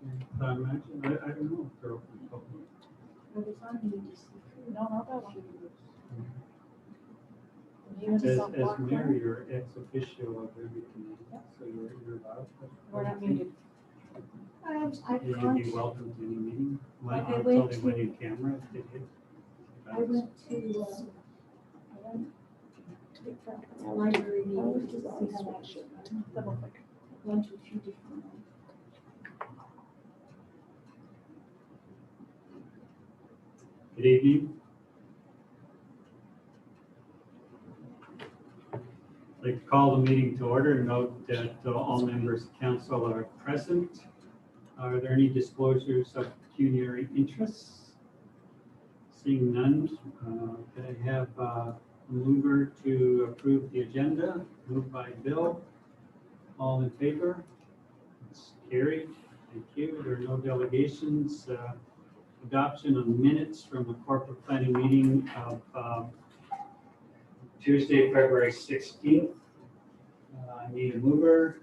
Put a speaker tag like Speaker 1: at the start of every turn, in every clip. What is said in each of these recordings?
Speaker 1: I imagine, I don't know if they're open to public.
Speaker 2: It was on EDC.
Speaker 3: No, not that one.
Speaker 1: As mayor, you're ex officio of everything, so you're allowed.
Speaker 3: We're not muted.
Speaker 1: You'd be welcome to any meeting. Like,
Speaker 2: I
Speaker 1: it's
Speaker 2: went
Speaker 1: only
Speaker 2: to-
Speaker 1: when you camera, it hit.
Speaker 2: I went to a library meeting to see how that should.
Speaker 3: Double click.
Speaker 2: Went to a few different ones.
Speaker 1: Good evening. I'd like to call the meeting to order and note that all members of council are present. Are there any disclosures of pecuniary interests? Seeing none, can I have a mover to approve the agenda? Moved by Bill. All in favor? It's carried. Thank you. There are no delegations. Adoption of minutes from the corporate planning meeting of Tuesday, February 16th. I need a mover.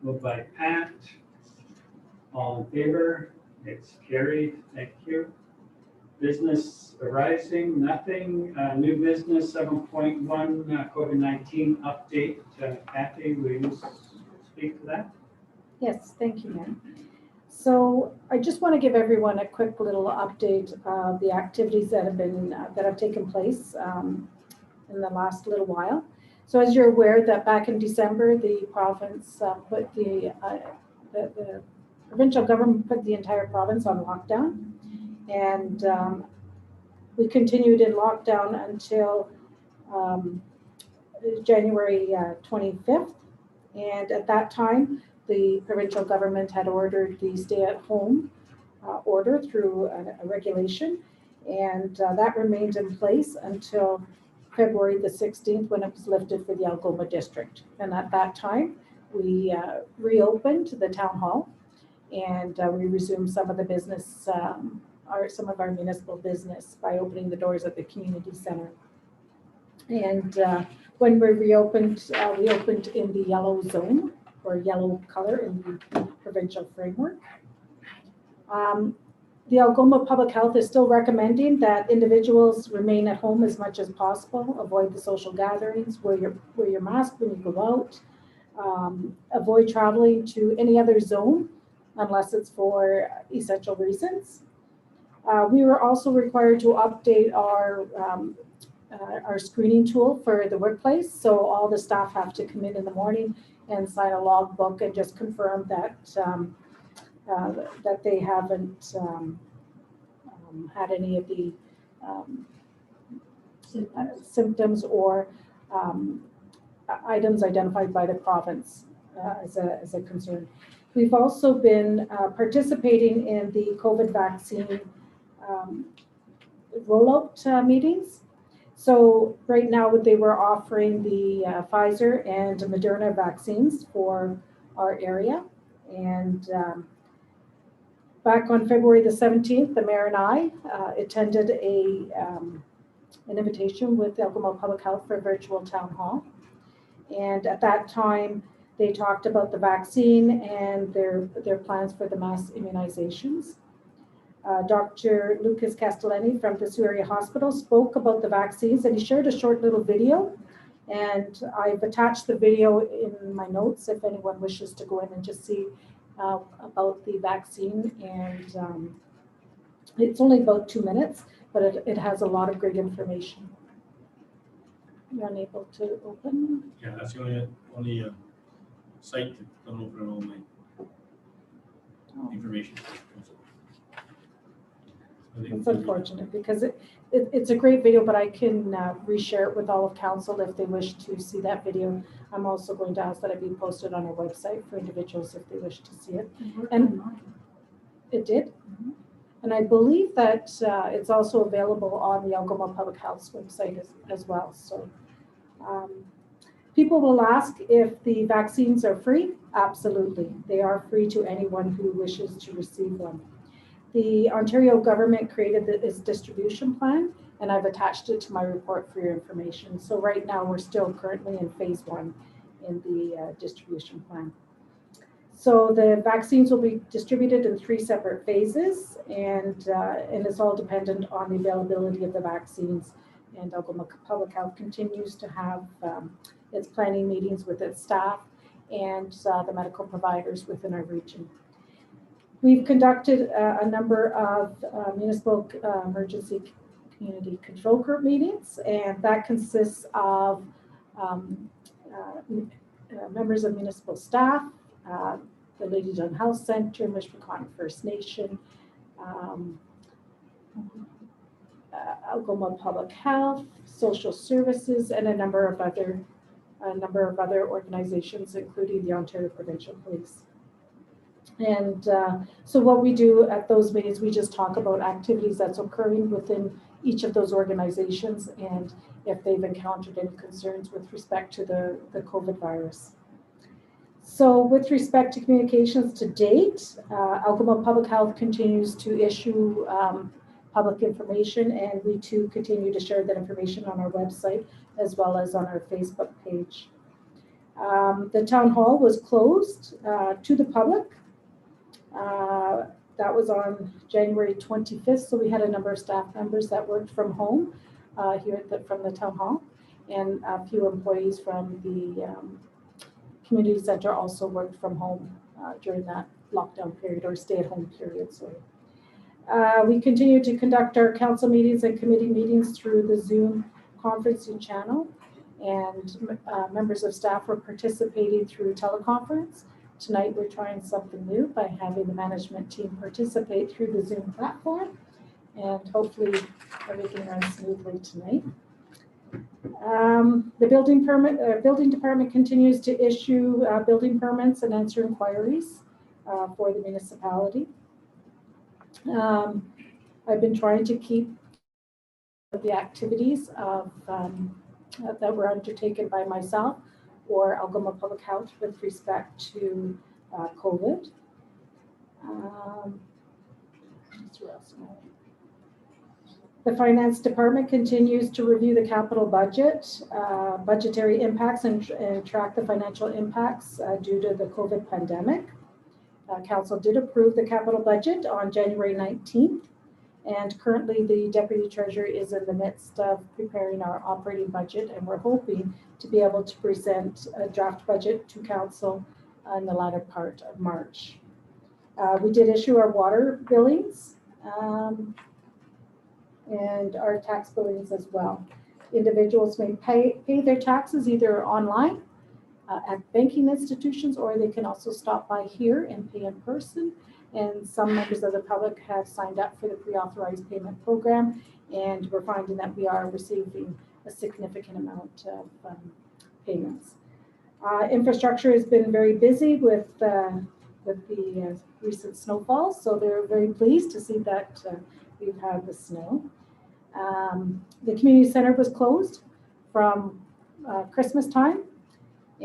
Speaker 1: Moved by Pat. All in favor? It's carried. Thank you. Business arising, nothing. New business 7.1 COVID-19 update. Kathy, will you speak to that?
Speaker 3: Yes, thank you, Mayor. So I just want to give everyone a quick little update of the activities that have taken place in the last little while. So as you're aware that back in December, the province put the provincial government put the entire province on lockdown, and we continued in lockdown until January 25th. And at that time, the provincial government had ordered the stay-at-home order through a regulation, and that remained in place until February the 16th when it was lifted for the Algoma district. And at that time, we reopened the town hall, and we resumed some of the business, some of our municipal business by opening the doors at the community center. And when we reopened, we opened in the yellow zone, or yellow color in the provincial framework. The Algoma Public Health is still recommending that individuals remain at home as much as possible, avoid the social gatherings, wear your mask when you go out, avoid traveling to any other zone unless it's for essential reasons. We were also required to update our screening tool for the workplace. So all the staff have to come in the morning and sign a logbook and just confirm that that they haven't had any of the symptoms or items identified by the province as a concern. We've also been participating in the COVID vaccine rollout meetings. So right now they were offering the Pfizer and Moderna vaccines for our area. And back on February the 17th, the mayor and I attended an invitation with Algoma Public Health for a virtual town hall. And at that time, they talked about the vaccine and their plans for the mass immunizations. Dr. Lucas Castellani from the Sioux Area Hospital spoke about the vaccines, and he shared a short little video. And I've attached the video in my notes if anyone wishes to go in and just see about the vaccine. And it's only about 2 minutes, but it has a lot of great information. You're unable to open?
Speaker 4: Yeah, that's the only site that don't open all my information.
Speaker 3: It's unfortunate because it's a great video, but I can reshare it with all of council if they wish to see that video. I'm also going to ask that it be posted on our website for individuals if they wish to see it. And it did. Mm-hmm. And I believe that it's also available on the Algoma Public Health's website as well. So people will ask if the vaccines are free. Absolutely. They are free to anyone who wishes to receive them. The Ontario government created this distribution plan, and I've attached it to my report for your information. So right now we're still currently in phase 1 in the distribution plan. So the vaccines will be distributed in 3 separate phases, and it's all dependent on the availability of the vaccines. And Algoma Public Health continues to have its planning meetings with its staff and the medical providers within our region. We've conducted a number of municipal emergency community control group meetings, and that consists of members of municipal staff, the Lady John Health Center, Mishpachon First Nation, Algoma Public Health, Social Services, and a number of other organizations, including the Ontario Provincial Police. And so what we do at those meetings, we just talk about activities that's occurring within each of those organizations and if they've encountered any concerns with respect to the COVID virus. So with respect to communications to date, Algoma Public Health continues to issue public information, and we too continue to share that information on our website as well as on our Facebook page. The town hall was closed to the public. That was on January 25th, so we had a number of staff members that worked from home here from the town hall, and a few employees from the community center also worked from home during that lockdown period or stay-at-home period. We continue to conduct our council meetings and committee meetings through the Zoom conferencing channel, and members of staff are participating through teleconference. Tonight we're trying something new by having the management team participate through the Zoom platform, and hopefully everything runs smoothly tonight. The building department continues to issue building permits and answer inquiries for the municipality. I've been trying to keep the activities of, that were undertaken by myself or Algoma Public Health with respect to COVID. The finance department continues to review the capital budget, budgetary impacts, and track the financial impacts due to the COVID pandemic. Council did approve the capital budget on January 19th, and currently the Deputy Treasurer is in the midst of preparing our operating budget, and we're hoping to be able to present a draft budget to Council in the latter part of March. We did issue our water billings and our tax billings as well. Individuals may pay their taxes either online at banking institutions, or they can also stop by here and pay in person. And some members of the public have signed up for the pre-authorized payment program, and we're finding that we are receiving a significant amount of payments. Infrastructure has been very busy with the recent snowfalls, so they're very pleased to see that we've had the snow. The community center was closed from Christmas time,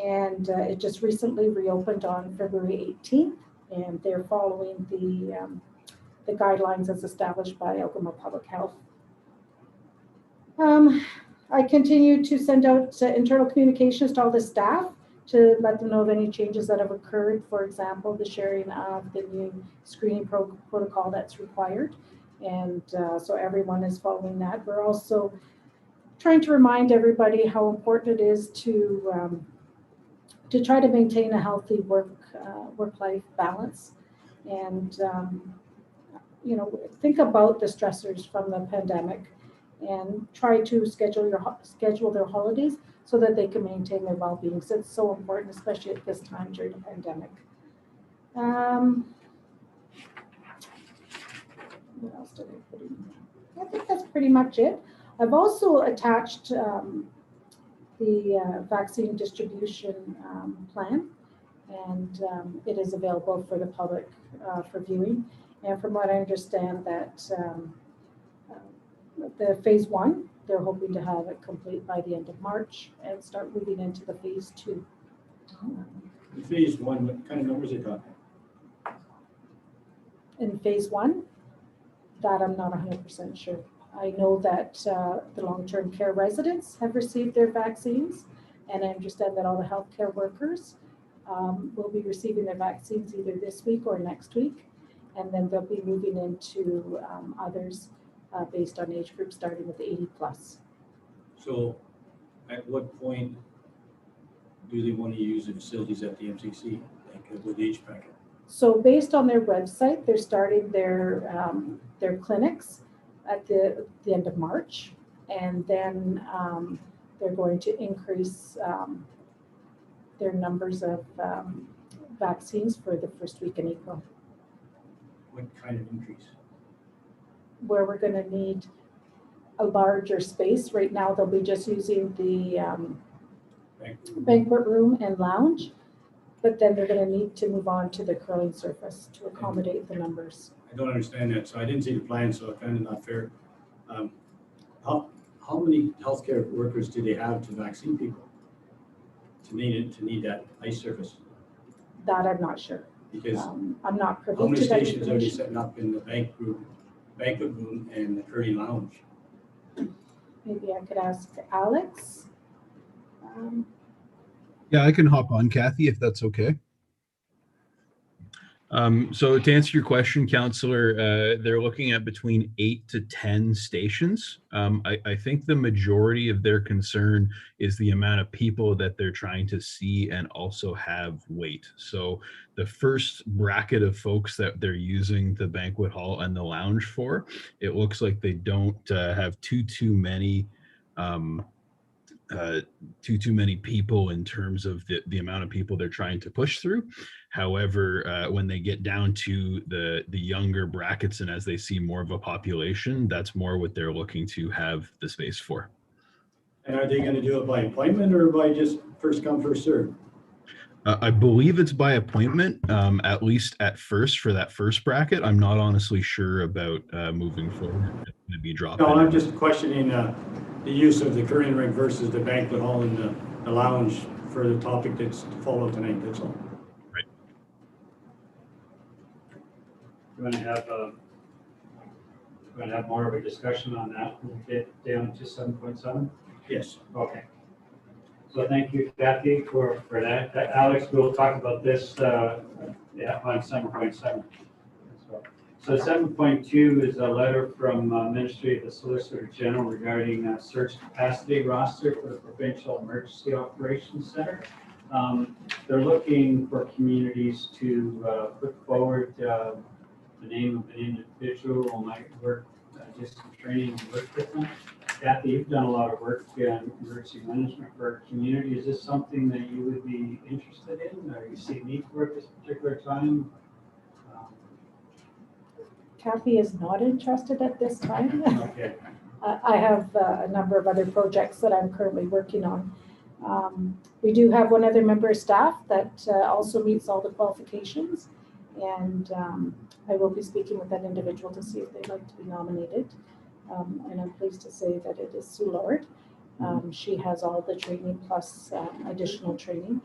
Speaker 3: and it just recently reopened on February 18th, and they're following the guidelines as established by Algoma Public Health. I continue to send out internal communications to all the staff to let them know of any changes that have occurred. For example, the sharing of the new screening protocol that's required. And so everyone is following that. We're also trying to remind everybody how important it is to try to maintain a healthy work-life balance, and think about the stressors from the pandemic, and try to schedule their holidays so that they can maintain their well-being. So it's so important, especially at this time during the pandemic. What else did I put in? I think that's pretty much it. I've also attached the vaccine distribution plan, and it is available for the public for viewing. And from what I understand, that the phase 1, they're hoping to have it complete by the end of March and start moving into the phase 2.
Speaker 4: Phase 1, what kind of numbers are you talking?
Speaker 3: In phase 1, that I'm not 100% sure. I know that the long-term care residents have received their vaccines, and I understand that all the healthcare workers will be receiving their vaccines either this week or next week. And then they'll be moving into others based on age group, starting with the 80 plus.
Speaker 4: So at what point do they want to use the facilities at the MCC, like with age packet?
Speaker 3: So based on their website, they're starting their clinics at the end of March. And then they're going to increase their numbers of vaccines for the first week in April,
Speaker 4: What kind of increase?
Speaker 3: where we're going to need a larger space. Right now, they'll be just using the banquet room and lounge, but then they're going to need to move on to the curling surface to accommodate the numbers.
Speaker 4: I don't understand that, so I didn't see the plan, so kind of not fair. How many healthcare workers do they have to vaccine people? To need that ice surface?
Speaker 3: That I'm not sure.
Speaker 4: Because
Speaker 3: I'm not
Speaker 4: how
Speaker 3: privy
Speaker 4: many
Speaker 3: to that
Speaker 4: stations are they
Speaker 3: information.
Speaker 4: setting up in the banquet room and the curling lounge?
Speaker 3: Maybe I could ask Alex.
Speaker 5: Yeah, I can hop on, Kathy, if that's okay. So to answer your question, Counselor, they're looking at between 8 to 10 stations. I think the majority of their concern is the amount of people that they're trying to see and also have wait. So the first bracket of folks that they're using the banquet hall and the lounge for, it looks like they don't have too many too many people in terms of the amount of people they're trying to push through. However, when they get down to the younger brackets and as they see more of a population, that's more what they're looking to have the space for.
Speaker 4: And are they going to do it by appointment or by just first come, first serve?
Speaker 5: I believe it's by appointment, at least at first for that first bracket. I'm not honestly sure about moving forward. It's going to be dropped.
Speaker 4: No, I'm just questioning the use of the curling rink versus the banquet hall and the lounge for the topic that's to follow tonight, that's all.
Speaker 5: Right.
Speaker 1: You want to have more of a discussion on that? We'll get down to 7.7.
Speaker 4: Yes.
Speaker 1: Okay. So thank you, Kathy, for that. Alex, we'll talk about this on 7.7. So 7.2 is a letter from Ministry of the Solicitor General regarding a search capacity roster for the Provincial Emergency Operations Center. They're looking for communities to put forward the name of an individual who might work, just some training and work with them. Kathy, you've done a lot of work in emergency management for our community. Is this something that you would be interested in, or you see need for at this particular time?
Speaker 3: Kathy is not interested at this time.
Speaker 1: Okay.
Speaker 3: I have a number of other projects that I'm currently working on. We do have one other member of staff that also meets all the qualifications, and I will be speaking with that individual to see if they'd like to be nominated. And I'm pleased to say that it is Sue Lord. She has all the training plus additional training.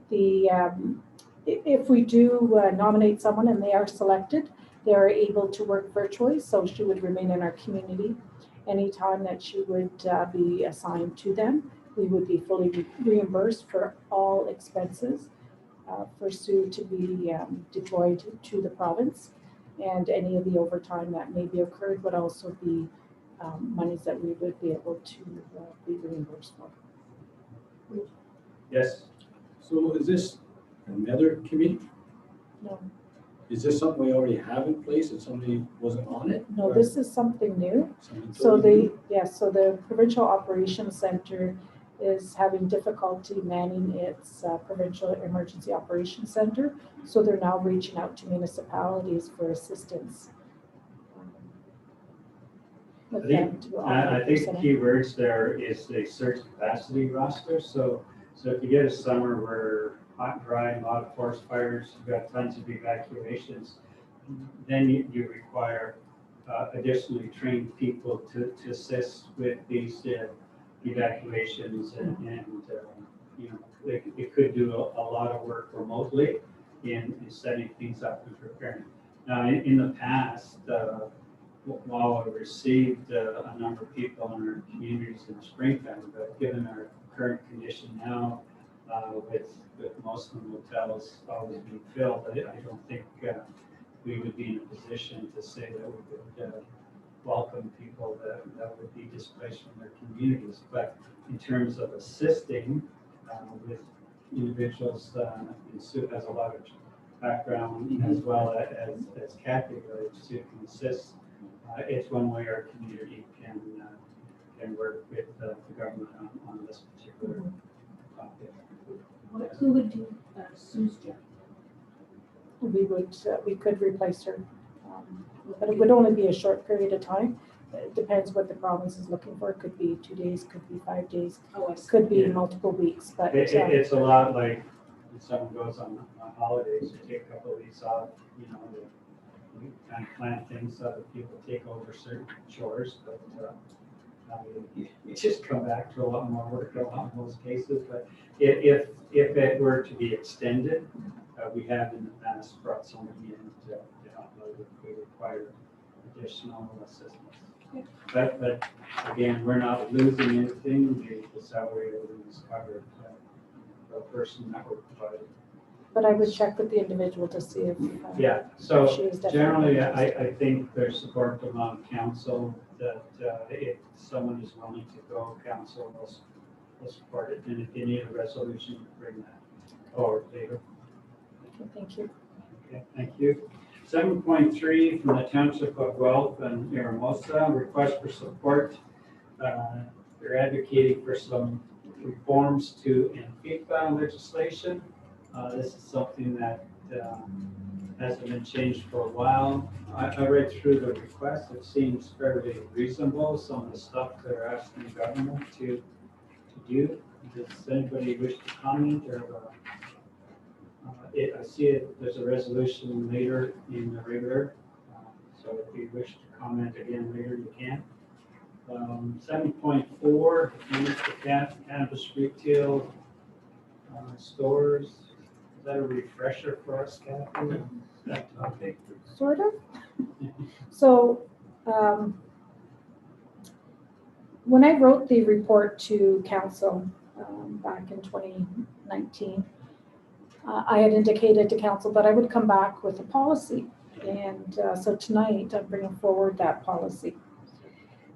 Speaker 3: If we do nominate someone and they are selected, they are able to work virtually, so she would remain in our community. Anytime that she would be assigned to them, we would be fully reimbursed for all expenses for Sue to be deployed to the province, and any of the overtime that may be occurred would also be monies that we would be able to be reimbursed for.
Speaker 1: Yes.
Speaker 4: So is this another committee?
Speaker 3: No,
Speaker 4: Is this something we already have in place and somebody wasn't on it?
Speaker 3: no, this is something new.
Speaker 4: Something
Speaker 3: So
Speaker 4: totally new?
Speaker 3: so the Provincial Operations Center is having difficulty manning its Provincial Emergency Operations Center. So they're now reaching out to municipalities for assistance. With them to
Speaker 1: I
Speaker 3: operate
Speaker 1: think
Speaker 3: their
Speaker 1: the
Speaker 3: center.
Speaker 1: key words there is a search capacity roster. So if you get a summer where hot and dry, a lot of forest fires, you've got tons of evacuations, then you require additionally trained people to assist with these evacuations, and it could do a lot of work remotely in setting things up and preparing. Now, in the past, while we received a number of people in our communities in the springtime, but given our current condition now, with most of the motels always being filled. I don't think we would be in a position to say that we could welcome people that would be displaced from their communities. But in terms of assisting with individuals, and Sue has a lot of background as well as Kathy, Sue can assist. It's one way our community can work with the government on this particular topic.
Speaker 2: Who would do Sue's job?
Speaker 3: We could replace her. But it would only be a short period of time. It depends what the province is looking for. It could be 2 days, could be 5 days,
Speaker 2: Oh, I see.
Speaker 3: could be
Speaker 1: Yeah.
Speaker 3: multiple weeks, but
Speaker 1: It's a lot like when someone goes on holidays, you take a couple of weeks off, you know, we kind of plan things so that people take over certain chores, but you just come back to a lot more work in a lot of those cases. But if it were to be extended, we have in the past brought somebody in to help out if we require additional assistance.
Speaker 2: Okay.
Speaker 1: But again, we're not losing anything. The salary is covered for the person that we're providing.
Speaker 3: but I would check with the individual to see if
Speaker 1: Yeah, so
Speaker 3: she is definitely
Speaker 1: generally,
Speaker 3: interested.
Speaker 1: I think there's support among council that if someone is willing to go, council will support it. And if you need a resolution, bring that forward later.
Speaker 3: Okay, thank you.
Speaker 1: Okay, thank you. 7.3 from the Township of Guelph and Miramosa, request for support. They're advocating for some reforms to FIFA legislation. This is something that hasn't been changed for a while. I read through the request. It seems fairly reasonable, some of the stuff they're asking the government to do. Does anybody wish to comment or I see it, there's a resolution later in the regular, so if you wish to comment again later, you can. 7.4, cannabis retail stores. Is that a refresher for us, Kathy? That topic?
Speaker 3: Sort of. So when I wrote the report to council back in 2019, I had indicated to council that I would come back with a policy. And so tonight I'm bringing forward that policy.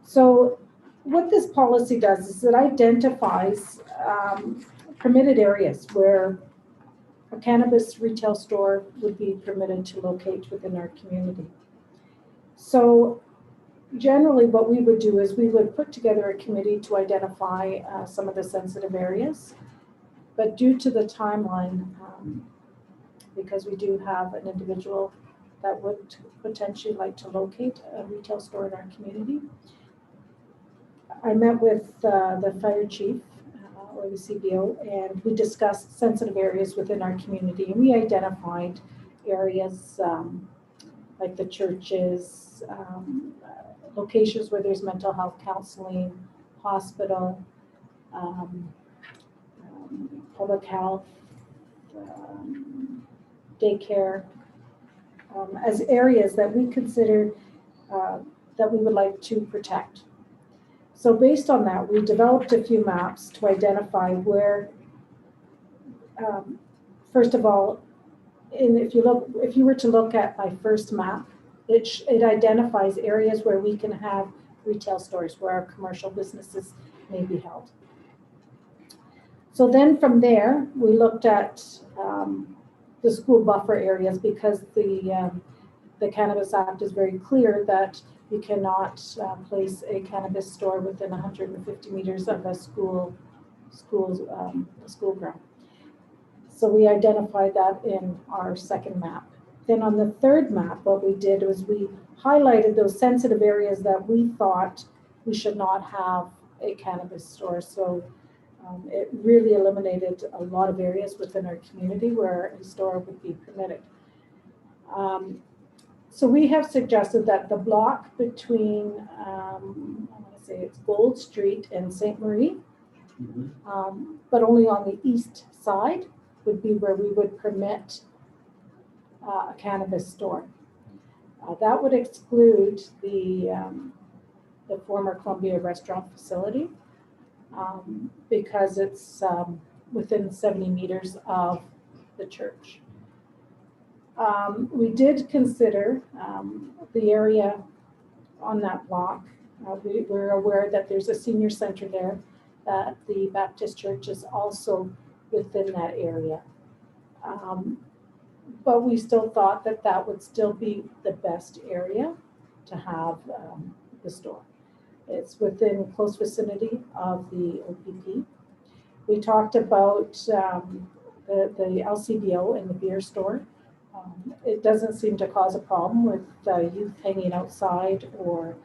Speaker 3: So what this policy does is it identifies permitted areas where a cannabis retail store would be permitted to locate within our community. So generally what we would do is we would put together a committee to identify some of the sensitive areas. But due to the timeline, because we do have an individual that would potentially like to locate a retail store in our community, I met with the fire chief or the CBO, and we discussed sensitive areas within our community. And we identified areas like the churches, locations where there's mental health counseling, hospital, public health, daycare, as areas that we consider that we would like to protect. So based on that, we developed a few maps to identify where, first of all, if you were to look at my first map, it identifies areas where we can have retail stores, where our commercial businesses may be held. So then from there, we looked at the school buffer areas, because the Cannabis Act is very clear that you cannot place a cannabis store within 150 meters of a school ground. So we identified that in our second map. Then on the third map, what we did was we highlighted those sensitive areas that we thought we should not have a cannabis store. So it really eliminated a lot of areas within our community where a store would be permitted. So we have suggested that the block between, I want to say it's Gold Street and St. Marie, but only on the east side, would be where we would permit a cannabis store. That would exclude the former Columbia restaurant facility, because it's within 70 meters of the church. We did consider the area on that block. We're aware that there's a senior center there, that the Baptist church is also within that area. But we still thought that that would still be the best area to have the store. It's within close vicinity of the OPP. We talked about the LCBO and the beer store. It doesn't seem to cause a problem with youth hanging outside or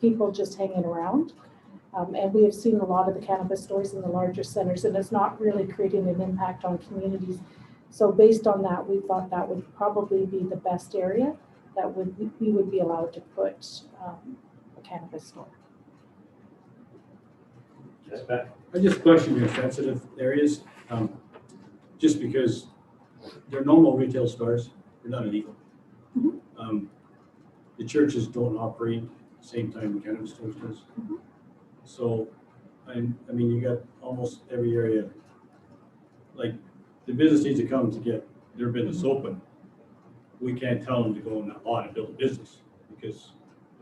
Speaker 3: people just hanging around. And we have seen a lot of the cannabis stores in the larger centers, and it's not really creating an impact on communities. So based on that, we thought that would probably be the best area that we would be allowed to put a cannabis store.
Speaker 4: I just question your sensitive areas, just because they're normal retail stores, they're not illegal. The churches don't operate at the same time the cannabis stores does. So, I mean, you got almost every area, like the business needs to come to get their business open. We can't tell them to go in that lot and build a business because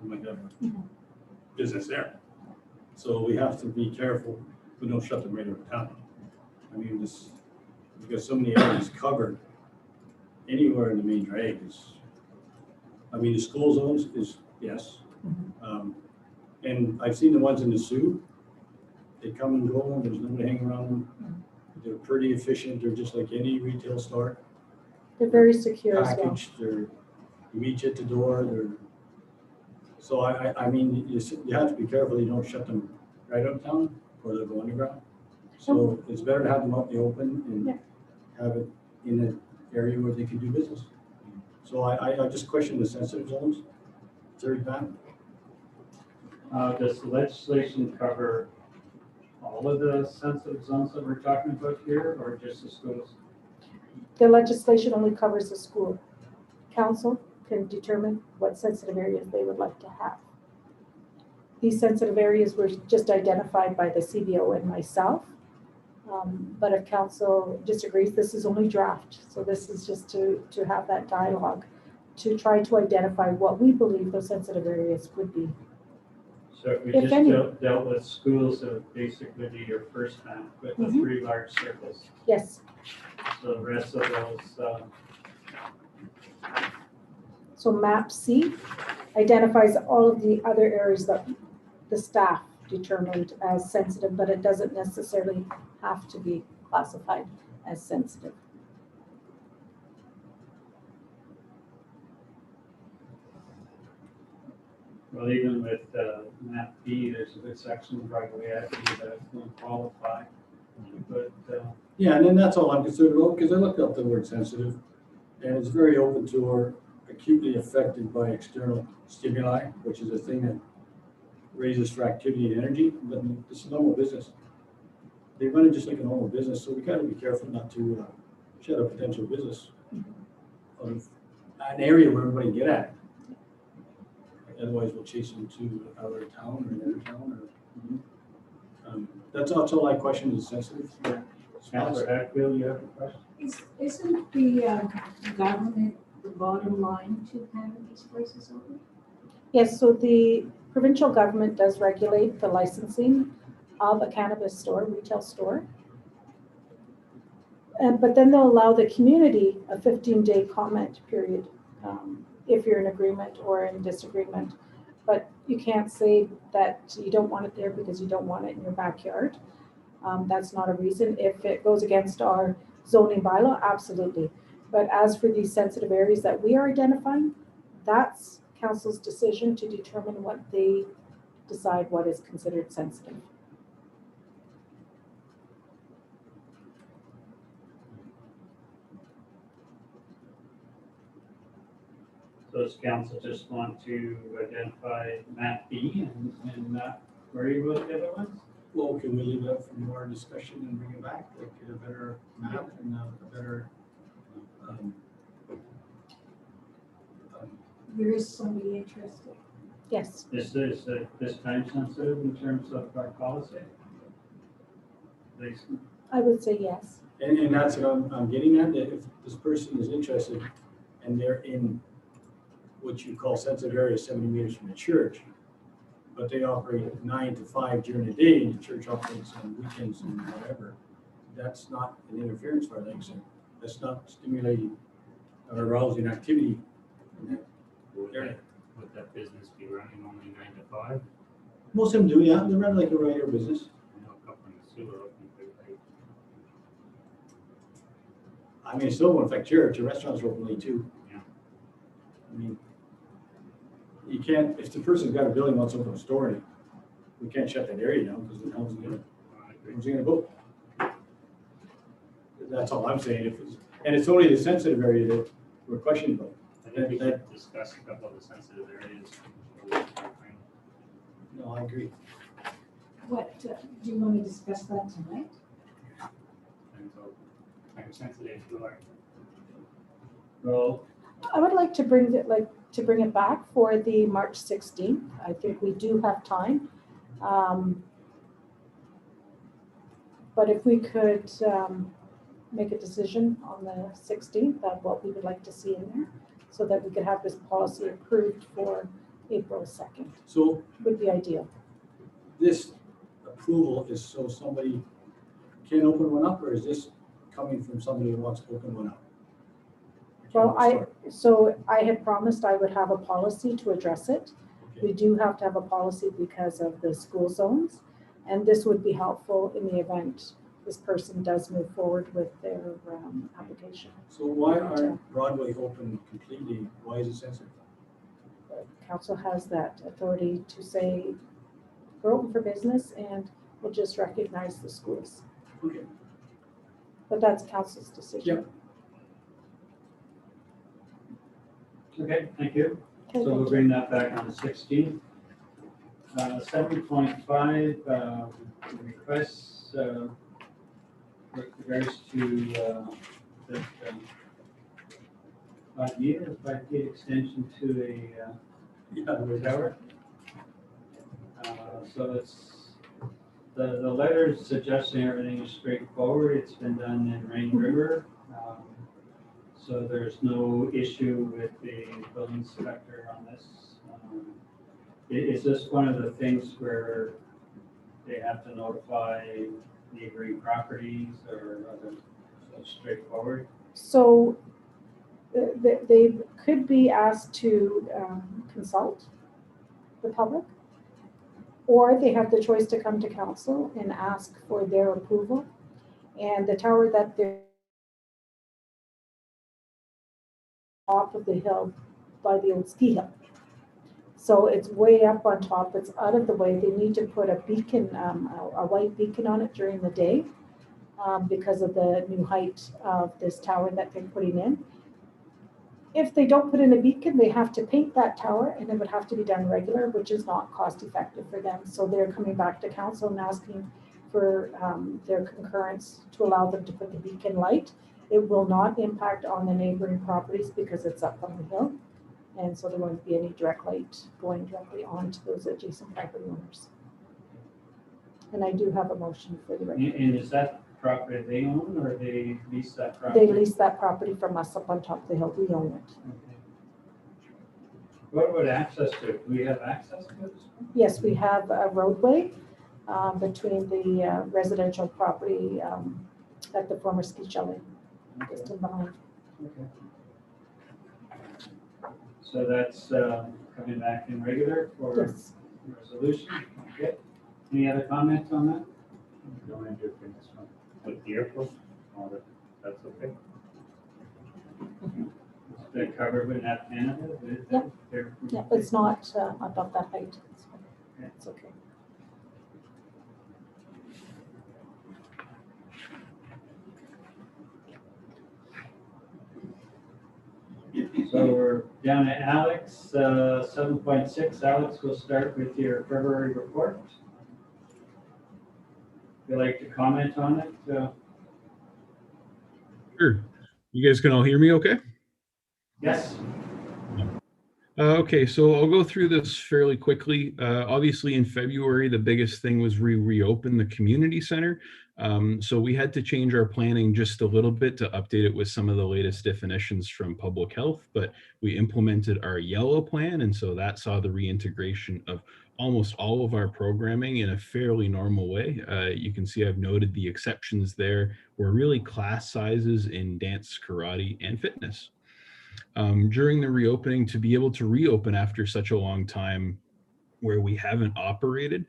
Speaker 4: we might have a business there. So we have to be careful we don't shut them right out of town. I mean, this, because so many areas covered anywhere in the main drag is, I mean, the school zones is, yes. And I've seen the ones in the Sioux, they come and go, and there's nobody hanging around them. They're pretty efficient, they're just like any retail store.
Speaker 3: They're very secure as well.
Speaker 4: Packaged, you meet you at the door, so I mean, you have to be careful you don't shut them right uptown or they'll go underground. So it's better to have them out in the open and have it in an area where they can do business. So I just question the sensitive zones. Third time.
Speaker 1: Does the legislation cover all of the sensitive zones that we're talking about here, or just the schools?
Speaker 3: The legislation only covers the school. Council can determine what sensitive areas they would like to have. These sensitive areas were just identified by the CBO and myself. But if council disagrees, this is only draft. So this is just to have that dialogue, to try to identify what we believe those sensitive areas would be.
Speaker 1: So if we
Speaker 3: If
Speaker 1: just
Speaker 3: any.
Speaker 1: dealt with schools, it would basically be your first map with the 3 large circles.
Speaker 3: Yes.
Speaker 1: So the rest of those,
Speaker 3: So map C identifies all of the other areas that the staff determined as sensitive, but it doesn't necessarily have to be classified as sensitive.
Speaker 1: well, even with map B, there's a good section right away at B that won't qualify. But
Speaker 4: Yeah, and then that's all I'm concerned about, because I looked up the word sensitive, and it's very open to or acutely affected by external stimuli, which is a thing that raises for activity and energy, but it's a normal business. They run it just like a normal business, so we gotta be careful not to shut a potential business out of an area where everybody can get at. Otherwise, we'll chase them to our town or another town, or that's all I question is sensitive.
Speaker 1: Councilor Hatfield, you have a question?
Speaker 2: Isn't the government the bottom line to having these places open?
Speaker 3: Yes, so the provincial government does regulate the licensing of a cannabis store, retail store. But then they'll allow the community a 15-day comment period if you're in agreement or in disagreement. But you can't say that you don't want it there because you don't want it in your backyard. That's not a reason. If it goes against our zoning bylaw, absolutely. But as for these sensitive areas that we are identifying, that's council's decision to determine what they decide what is considered sensitive.
Speaker 1: Does council just want to identify map B and not worry about the other ones?
Speaker 4: Well, can we leave it up for more discussion and bring it back, like get a better map and a better,
Speaker 2: There is somebody interested.
Speaker 3: Yes.
Speaker 1: Is this time sensitive in terms of our policy?
Speaker 3: I would say yes.
Speaker 4: And that's what I'm getting at, that if this person is interested and they're in what you call sensitive area 70 meters from the church, but they operate 9 to 5 during the day and the church operates on weekends and whatever, that's not an interference for like saying. That's not stimulating or arousing activity in that area.
Speaker 1: Would that business be running only 9 to 5?
Speaker 4: Most of them do, yeah. They run like a regular business.
Speaker 1: I know a couple in the sewer open pretty late.
Speaker 4: I mean, it still won't affect church. The restaurants are open late too.
Speaker 1: Yeah.
Speaker 4: I mean, you can't, if the person's got a building, wants to open a store in it, we can't shut that area down because the hell's he gonna go? That's all I'm saying. If it's, and it's only the sensitive area that we're questioning about.
Speaker 1: I think we should discuss a couple of the sensitive areas.
Speaker 4: No, I agree.
Speaker 2: What, do you want to discuss that tonight?
Speaker 1: And so, time sensitive to our.
Speaker 4: Well,
Speaker 3: I would like to bring it back for the March 16th. I think we do have time. But if we could make a decision on the 16th of what we would like to see in there, so that we could have this policy approved for April 2nd,
Speaker 4: so
Speaker 3: would be ideal.
Speaker 4: this approval is so somebody can open one up, or is this coming from somebody who wants to open one up?
Speaker 3: Well, I had promised I would have a policy to address it.
Speaker 4: Okay.
Speaker 3: We do have to have a policy because of the school zones, and this would be helpful in the event this person does move forward with their application.
Speaker 4: So why aren't Broadway open completely? Why is it sensitive?
Speaker 3: The council has that authority to say, we're open for business and we'll just recognize the schools.
Speaker 4: Okay.
Speaker 3: But that's council's decision.
Speaker 4: Yep.
Speaker 1: Okay, thank you.
Speaker 3: Okay,
Speaker 1: So we'll
Speaker 3: thank you.
Speaker 1: bring that back on the 16th. 7.5, requests with regards to the 5 feet extension to a tower. So it's, the letter suggesting everything is straightforward. It's been done in Rain River. So there's no issue with the building inspector on this. Is this one of the things where they have to notify neighboring properties, or are they so straightforward?
Speaker 3: So they could be asked to consult the public, or they have the choice to come to council and ask for their approval. And the tower that they're top of the hill by the old ski hill. So it's way up on top, it's out of the way. They need to put a beacon, a white beacon on it during the day because of the new height of this tower that they're putting in. If they don't put in a beacon, they have to paint that tower, and it would have to be done regular, which is not cost effective for them. So they're coming back to council and asking for their concurrence to allow them to put the beacon light. It will not impact on the neighboring properties because it's up on the hill. And so there won't be any direct light going directly onto those adjacent property owners. And I do have a motion for the record.
Speaker 1: And is that property they own, or they lease that property?
Speaker 3: They lease that property from us up on top of the hill. We own it.
Speaker 1: Okay. What about access to it? Do we have access to it?
Speaker 3: Yes, we have a roadway between the residential property at the former ski chalet, just in behind.
Speaker 1: Okay. So that's coming back in regular for
Speaker 3: Yes.
Speaker 1: resolution? Okay. Any other comments on that? No, I do think this one. With the airport? That's okay. It's been covered with that Canada?
Speaker 3: Yep. Yeah, it's not above that height.
Speaker 1: Yeah.
Speaker 3: It's okay.
Speaker 1: So we're down to Alex, 7.6. Alex, we'll start with your February report. Would you like to comment on it?
Speaker 5: Sure. You guys can all hear me okay?
Speaker 1: Yes.
Speaker 5: Okay, so I'll go through this fairly quickly. Obviously, in February, the biggest thing was we reopened the community center. So we had to change our planning just a little bit to update it with some of the latest definitions from public health, but we implemented our yellow plan. And so that saw the reintegration of almost all of our programming in a fairly normal way. You can see I've noted the exceptions there were really class sizes in dance, karate, and fitness. During the reopening, to be able to reopen after such a long time where we haven't operated,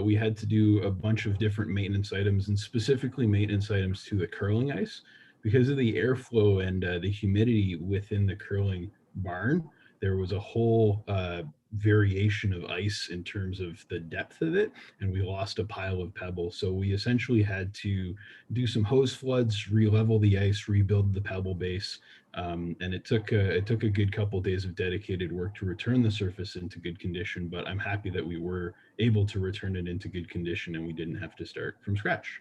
Speaker 5: we had to do a bunch of different maintenance items, and specifically maintenance items to the curling ice. Because of the airflow and the humidity within the curling barn, there was a whole variation of ice in terms of the depth of it, and we lost a pile of pebbles. So we essentially had to do some hose floods, re-level the ice, rebuild the pebble base, and it took a good couple days of dedicated work to return the surface into good condition. But I'm happy that we were able to return it into good condition and we didn't have to start from scratch.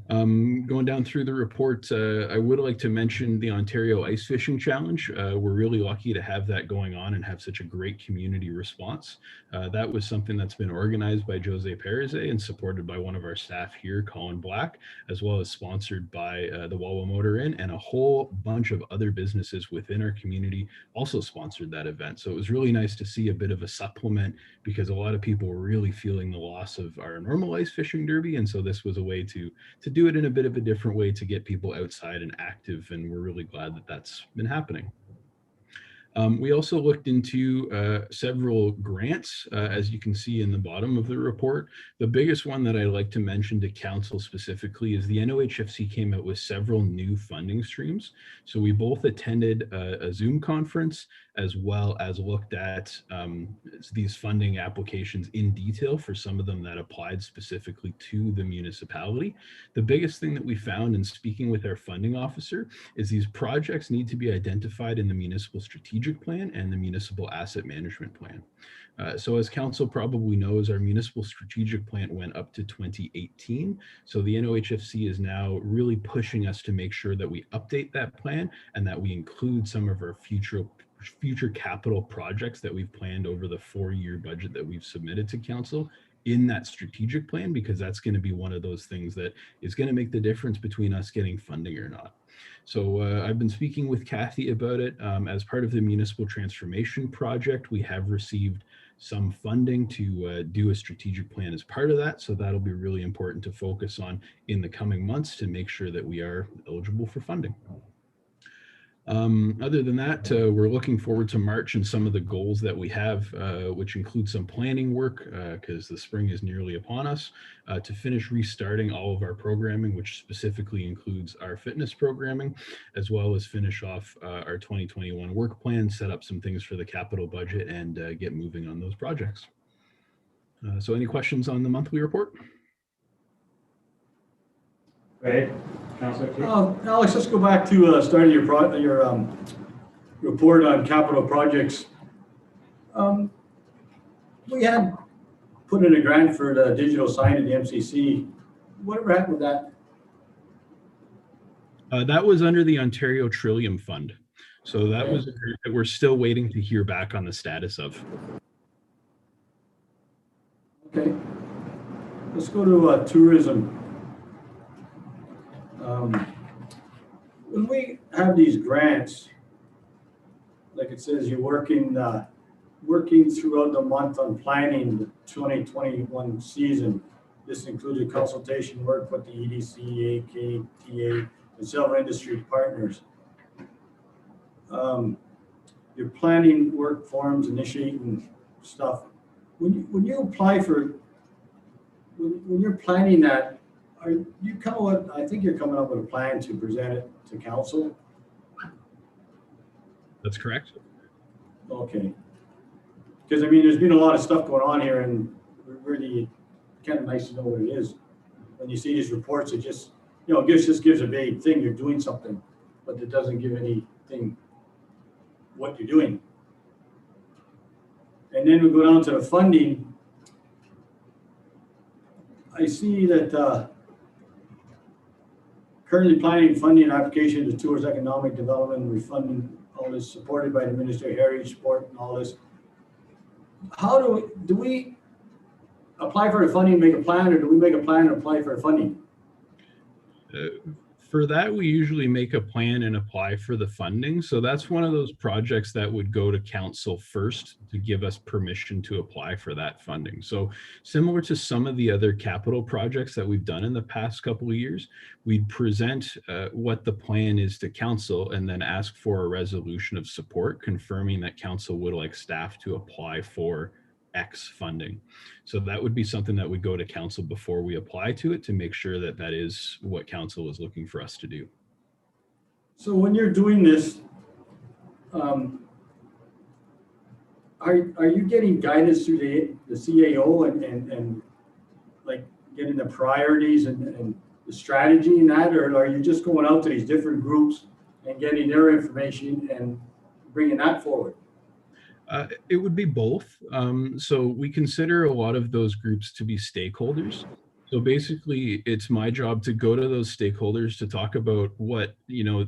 Speaker 5: Going down through the report, I would like to mention the Ontario Ice Fishing Challenge. We're really lucky to have that going on and have such a great community response. That was something that's been organized by Jose Perez and supported by one of our staff here, Colin Black, as well as sponsored by the Wawa Motor Inn, and a whole bunch of other businesses within our community also sponsored that event. So it was really nice to see a bit of a supplement, because a lot of people were really feeling the loss of our normal ice fishing derby. And so this was a way to do it in a bit of a different way to get people outside and active. And we're really glad that that's been happening. We also looked into several grants, as you can see in the bottom of the report. The biggest one that I like to mention to council specifically is the NOHFC came out with several new funding streams. So we both attended a Zoom conference, as well as looked at these funding applications in detail for some of them that applied specifically to the municipality. The biggest thing that we found in speaking with our funding officer is these projects need to be identified in the municipal strategic plan and the municipal asset management plan. So as council probably knows, our municipal strategic plan went up to 2018. So the NOHFC is now really pushing us to make sure that we update that plan and that we include some of our future capital projects that we've planned over the 4-year budget that we've submitted to council in that strategic plan, because that's going to be one of those things that is going to make the difference between us getting funding or not. So I've been speaking with Kathy about it. As part of the municipal transformation project, we have received some funding to do a strategic plan as part of that. So that'll be really important to focus on in the coming months to make sure that we are eligible for funding. Other than that, we're looking forward to March and some of the goals that we have, which include some planning work, because the spring is nearly upon us, to finish restarting all of our programming, which specifically includes our fitness programming, as well as finish off our 2021 work plan, set up some things for the capital budget, and get moving on those projects. So any questions on the monthly report?
Speaker 1: Right, Councilor.
Speaker 4: Alex, let's go back to starting your report on capital projects. We had put in a grant for the digital sign at the MCC. Whatever happened with that?
Speaker 5: That was under the Ontario Trillium Fund. So that was a group that we're still waiting to hear back on the status of.
Speaker 4: Okay. Let's go to tourism. When we have these grants, like it says, you're working throughout the month on planning the 2021 season. This included consultation work with the EDC, AKTA, and several industry partners. You're planning work forms, initiating stuff. When you apply for, when you're planning that, I think you're coming up with a plan to present it to council?
Speaker 5: That's correct.
Speaker 4: Okay. Because I mean, there's been a lot of stuff going on here, and really kind of nice to know what it is. When you see these reports, it just, just gives a vague thing. You're doing something, but it doesn't give anything what you're doing. And then we go down to the funding. I see that currently planning funding application to tours economic development, refunding all this, supported by the Ministry of Heritage, Sport, and all this. How do we apply for the funding, make a plan, or do we make a plan and apply for funding?
Speaker 5: For that, we usually make a plan and apply for the funding. So that's one of those projects that would go to council first to give us permission to apply for that funding. So similar to some of the other capital projects that we've done in the past couple of years, we'd present what the plan is to council and then ask for a resolution of support confirming that council would like staff to apply for X funding. So that would be something that would go to council before we apply to it to make sure that that is what council is looking for us to do.
Speaker 4: So when you're doing this, are you getting guidance through the CAO and like getting the priorities and the strategy in that, or are you just going out to these different groups and getting their information and bringing that forward?
Speaker 5: It would be both. So we consider a lot of those groups to be stakeholders. So basically, it's my job to go to those stakeholders to talk about what, you know,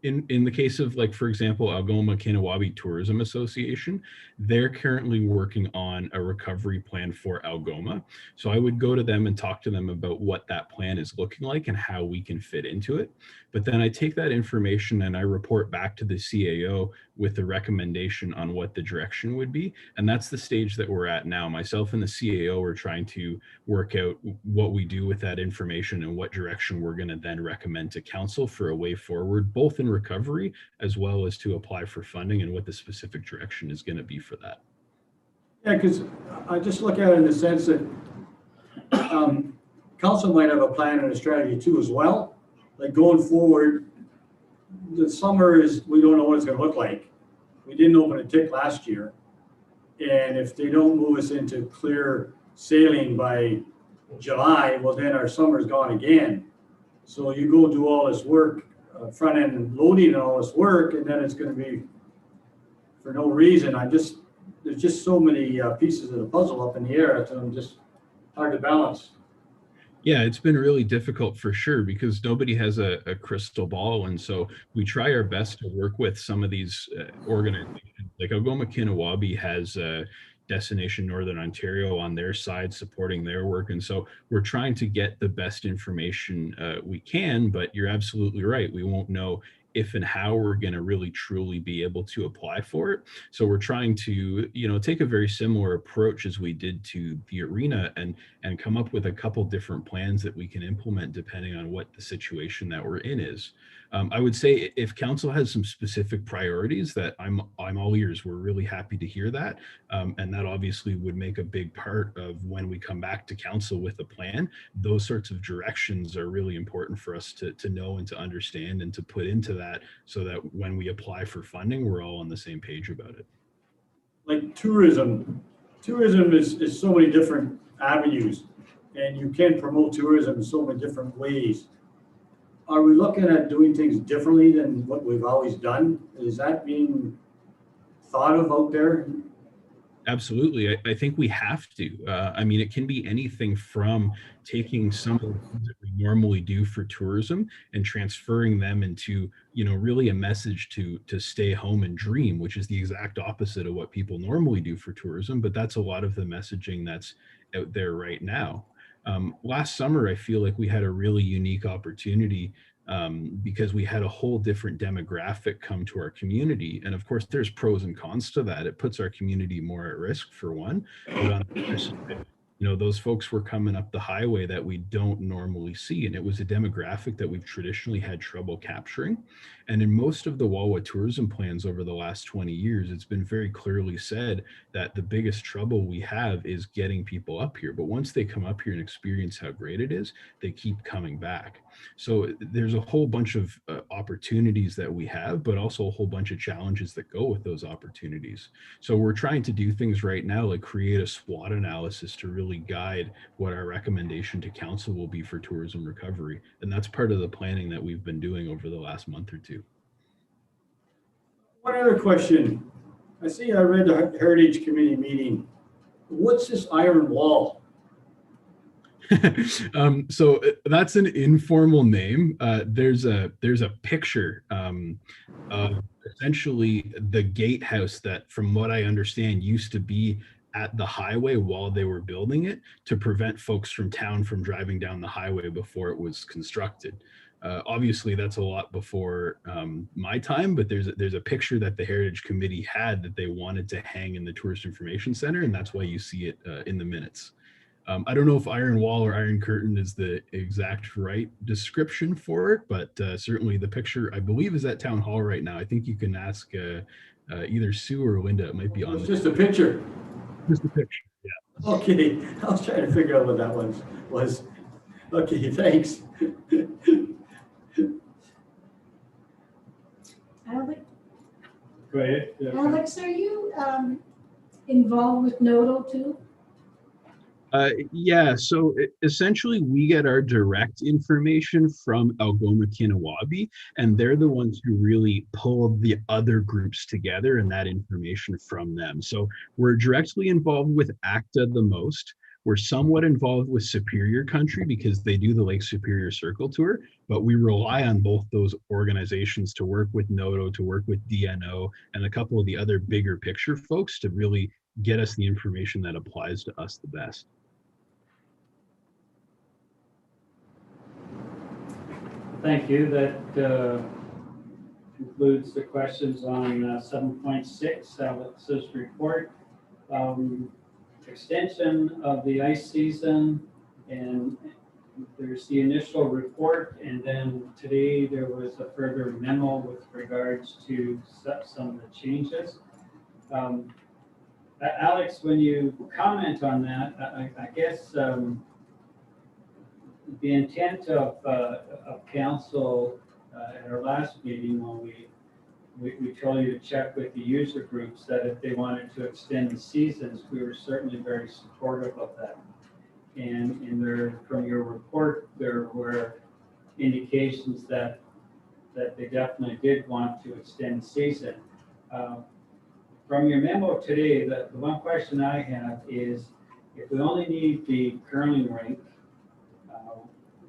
Speaker 5: in the case of, like, for example, Algoma Kinawabi Tourism Association, they're currently working on a recovery plan for Algoma. So I would go to them and talk to them about what that plan is looking like and how we can fit into it. But then I take that information and I report back to the CAO with a recommendation on what the direction would be. And that's the stage that we're at now. Myself and the CAO are trying to work out what we do with that information and what direction we're going to then recommend to council for a way forward, both in recovery as well as to apply for funding and what the specific direction is going to be for that.
Speaker 4: Yeah, because I just look at it in the sense that council might have a plan and a strategy too as well. Like going forward, the summer is, we don't know what it's going to look like. We didn't open a tick last year. And if they don't move us into clear sailing by July, well, then our summer's gone again. So you go do all this work, front end loading and all this work, and then it's going to be for no reason. There's just so many pieces of the puzzle up in the air. So I'm just hard to balance.
Speaker 5: Yeah, it's been really difficult for sure because nobody has a crystal ball. And so we try our best to work with some of these organizations. Like Algoma Kinawabi has Destination Northern Ontario on their side supporting their work. And so we're trying to get the best information we can, but you're absolutely right. We won't know if and how we're going to really truly be able to apply for it. So we're trying to, you know, take a very similar approach as we did to the arena and come up with a couple different plans that we can implement depending on what the situation that we're in is. I would say if council has some specific priorities that I'm all ears, we're really happy to hear that. And that obviously would make a big part of when we come back to council with a plan. Those sorts of directions are really important for us to know and to understand and to put into that so that when we apply for funding, we're all on the same page about it.
Speaker 4: Like tourism is so many different avenues and you can promote tourism in so many different ways. Are we looking at doing things differently than what we've always done? Is that being thought of out there?
Speaker 5: Absolutely. I think we have to. I mean, it can be anything from taking some of the things that we normally do for tourism and transferring them into, you know, really a message to stay home and dream, which is the exact opposite of what people normally do for tourism. But that's a lot of the messaging that's out there right now. Last summer, I feel like we had a really unique opportunity because we had a whole different demographic come to our community. And of course, there's pros and cons to that. It puts our community more at risk for one. But on the other side, you know, those folks were coming up the highway that we don't normally see. And it was a demographic that we've traditionally had trouble capturing. And in most of the Wawa tourism plans over the last 20 years, it's been very clearly said that the biggest trouble we have is getting people up here. But once they come up here and experience how great it is, they keep coming back. So there's a whole bunch of opportunities that we have, but also a whole bunch of challenges that go with those opportunities. So we're trying to do things right now, like create a SWOT analysis to really guide what our recommendation to council will be for tourism recovery. And that's part of the planning that we've been doing over the last month or two.
Speaker 4: One other question. I see I read the Heritage Committee meeting. What's this iron wall?
Speaker 5: So that's an informal name. There's a picture of essentially the gatehouse that, from what I understand, used to be at the highway while they were building it to prevent folks from town from driving down the highway before it was constructed. Obviously, that's a lot before my time, but there's a picture that the Heritage Committee had that they wanted to hang in the Tourist Information Center, and that's why you see it in the minutes. I don't know if iron wall or iron curtain is the exact right description for it, but certainly the picture, I believe, is at Town Hall right now. I think you can ask either Sue or Linda. It might be on
Speaker 4: It's just a picture.
Speaker 5: just a picture. Yeah.
Speaker 4: Okay, I was trying to figure out what that one was. Okay, thanks.
Speaker 2: Alex,
Speaker 1: Go ahead.
Speaker 2: Alex, are you involved with Nodo too?
Speaker 5: Yeah, so essentially we get our direct information from Algoma Kinawabi, and they're the ones who really pull the other groups together and that information from them. So we're directly involved with ACTA the most. We're somewhat involved with Superior Country because they do the Lake Superior Circle Tour, but we rely on both those organizations to work with NOTO, to work with DNO, and a couple of the other bigger picture folks to really get us the information that applies to us the best.
Speaker 1: Thank you. That concludes the questions on 7.6, Alex's report. Extension of the ice season, and there's the initial report, and then today there was a further memo with regards to some of the changes. Alex, when you comment on that, I guess the intent of council at our last meeting when we told you to check with the user groups that if they wanted to extend the seasons, we were certainly very supportive of that. And from your report, there were indications that they definitely did want to extend the season. From your memo today, the one question I have is, if we only need the curling rink,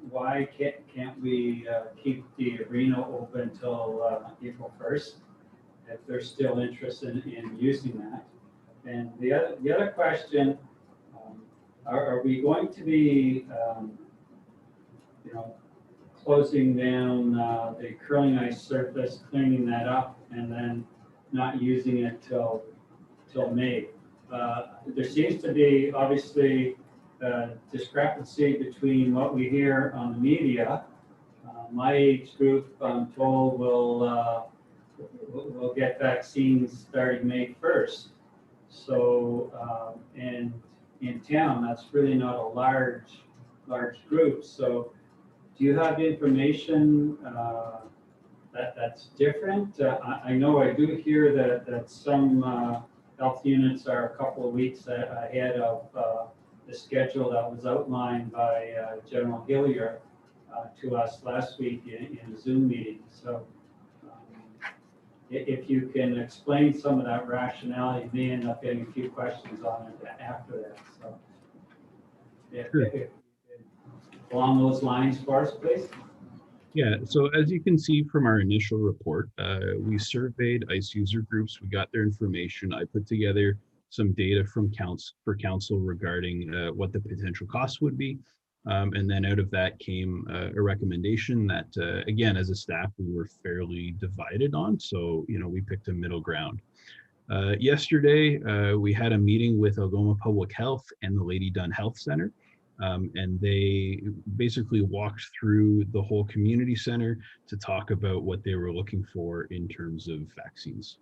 Speaker 1: why can't we keep the arena open till April 1st, if they're still interested in using that? And the other question, are we going to be, closing down the curling ice surface, cleaning that up, and then not using it till May? There seems to be obviously discrepancy between what we hear on the media. My age group, I'm told, will get vaccines starting May 1st. So, and in town, that's really not a large group. So, do you have information that's different? I know I do hear that some health units are a couple of weeks ahead of the schedule that was outlined by General Hillier to us last week in a Zoom meeting. So if you can explain some of that rationale, you may end up getting a few questions on it after that. So if along those lines for us, please.
Speaker 5: Yeah, so as you can see from our initial report, we surveyed ICE user groups, we got their information. I put together some data from council regarding what the potential costs would be. And then out of that came a recommendation that, again, as a staff, we were fairly divided on. So, we picked a middle ground. Yesterday, we had a meeting with Algoma Public Health and the Lady Dunn Health Center. And they basically walked through the whole community center to talk about what they were looking for in terms of vaccines.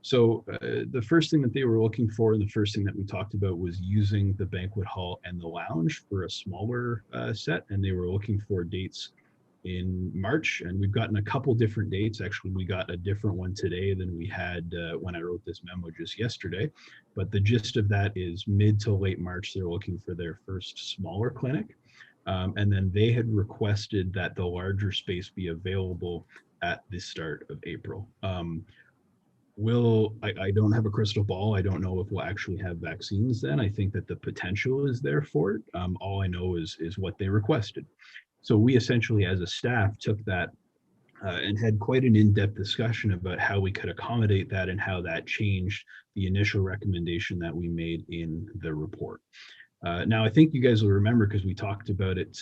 Speaker 5: So the first thing that they were looking for, and the first thing that we talked about, was using the banquet hall and the lounge for a smaller set, and they were looking for dates in March, and we've gotten a couple different dates. Actually, we got a different one today than we had when I wrote this memo just yesterday. But the gist of that is mid to late March, they're looking for their first smaller clinic. And then they had requested that the larger space be available at the start of April. I don't have a crystal ball. I don't know if we'll actually have vaccines then. I think that the potential is there for it. All I know is what they requested. So we essentially, as a staff, took that and had quite an in-depth discussion about how we could accommodate that and how that changed the initial recommendation that we made in the report. Now, I think you guys will remember, because we talked about it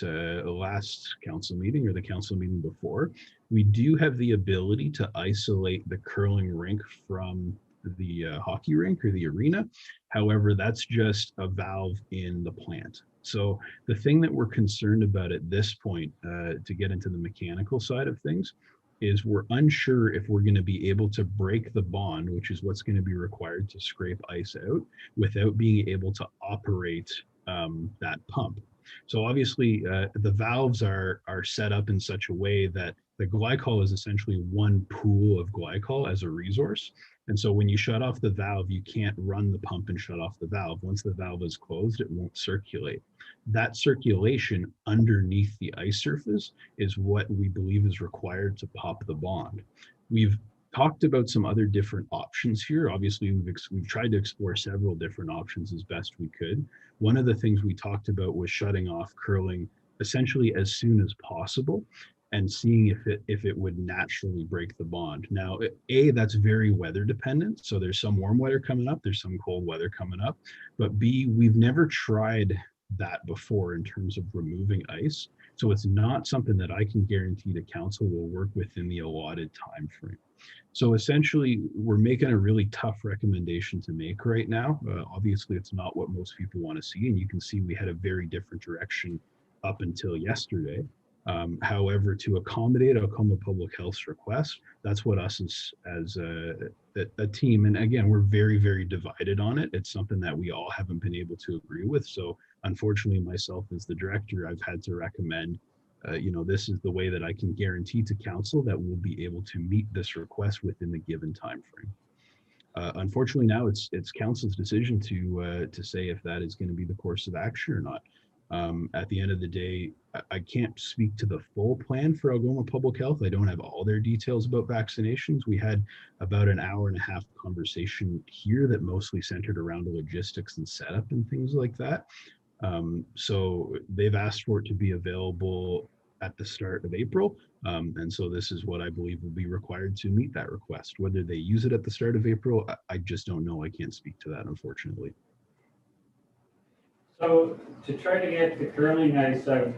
Speaker 5: last council meeting or the council meeting before, we do have the ability to isolate the curling rink from the hockey rink or the arena. However, that's just a valve in the plant. So the thing that we're concerned about at this point, to get into the mechanical side of things, is we're unsure if we're going to be able to break the bond, which is what's going to be required to scrape ice out, without being able to operate that pump. So obviously, the valves are set up in such a way that the glycol is essentially one pool of glycol as a resource. And so when you shut off the valve, you can't run the pump and shut off the valve. Once the valve is closed, it won't circulate. That circulation underneath the ice surface is what we believe is required to pop the bond. We've talked about some other different options here. Obviously, we've tried to explore several different options as best we could. One of the things we talked about was shutting off curling essentially as soon as possible and seeing if it would naturally break the bond. Now, A, that's very weather dependent. So there's some warm weather coming up, there's some cold weather coming up. But B, we've never tried that before in terms of removing ice. So it's not something that I can guarantee the council will work within the allotted time frame. So essentially, we're making a really tough recommendation to make right now. Obviously, it's not what most people want to see. And you can see we had a very different direction up until yesterday. However, to accommodate Alcoma Public Health's request, that's what us as a team, and again, we're very, very divided on it. It's something that we all haven't been able to agree with. So unfortunately, myself as the director, I've had to recommend, this is the way that I can guarantee to council that we'll be able to meet this request within the given time frame. Unfortunately, now it's council's decision to say if that is going to be the course of action or not. At the end of the day, I can't speak to the full plan for Algoma Public Health. I don't have all their details about vaccinations. We had about an hour and a half conversation here that mostly centered around the logistics and setup and things like that. So they've asked for it to be available at the start of April. And so this is what I believe will be required to meet that request. Whether they use it at the start of April, I just don't know. I can't speak to that, unfortunately.
Speaker 1: So to try to get the curling ice out,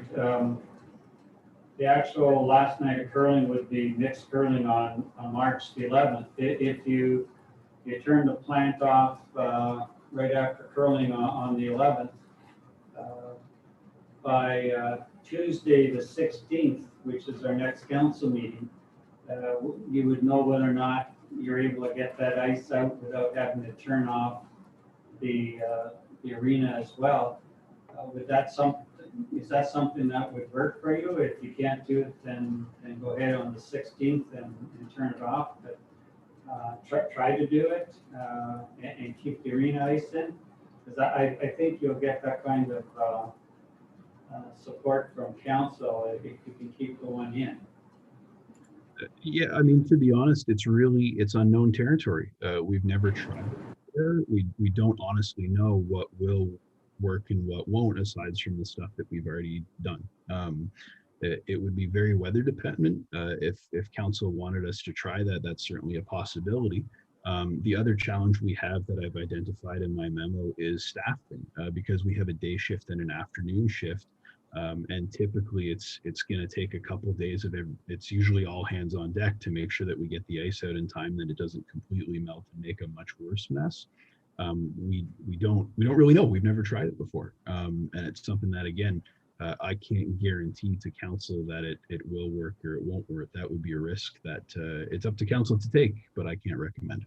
Speaker 1: the actual last night of curling would be mixed curling on March the 11th. If you turn the plant off right after curling on the 11th, by Tuesday the 16th, which is our next council meeting, you would know whether or not you're able to get that ice out without having to turn off the arena as well. Is that something that would work for you? If you can't do it, then go ahead on the 16th and turn it off. But try to do it and keep the arena ice in, because I think you'll get that kind of support from council if you can keep going in.
Speaker 5: Yeah, I mean, to be honest, it's unknown territory. We've never tried it there. We don't honestly know what will work and what won't, aside from the stuff that we've already done. It would be very weather dependent. If council wanted us to try that, that's certainly a possibility. The other challenge we have that I've identified in my memo is staffing, because we have a day shift and an afternoon shift. And typically it's going to take a couple of days it's usually all hands on deck to make sure that we get the ice out in time, that it doesn't completely melt and make a much worse mess. We don't really know. We've never tried it before. And it's something that, again, I can't guarantee to council that it will work or it won't work. That would be a risk that it's up to council to take, but I can't recommend.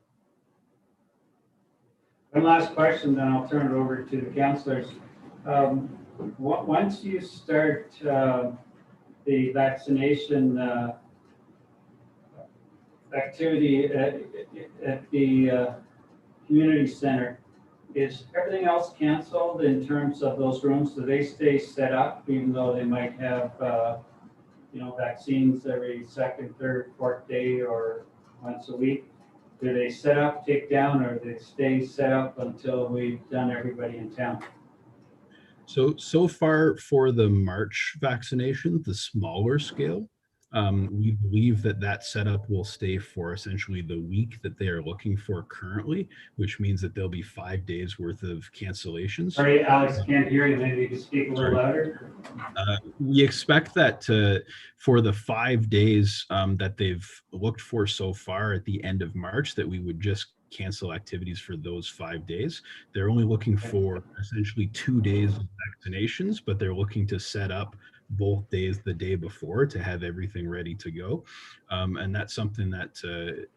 Speaker 1: One last question, then I'll turn it over to the councillors. Once you start the vaccination activity at the community center, is everything else canceled in terms of those rooms? Do they stay set up even though they might have vaccines every second, third, fourth day or once a week? Do they set up, take down, or do they stay set up until we've done everybody in town?
Speaker 5: So far for the March vaccination, the smaller scale, We believe that that setup will stay for essentially the week that they are looking for currently, which means that there'll be 5 days worth of cancellations.
Speaker 1: Sorry, Alex, can't hear you. Maybe you can speak a little louder.
Speaker 5: We expect that for the 5 days that they've looked for so far at the end of March, that we would just cancel activities for those 5 days. They're only looking for essentially 2 days of vaccinations, but they're looking to set up both days the day before to have everything ready to go. And that's something that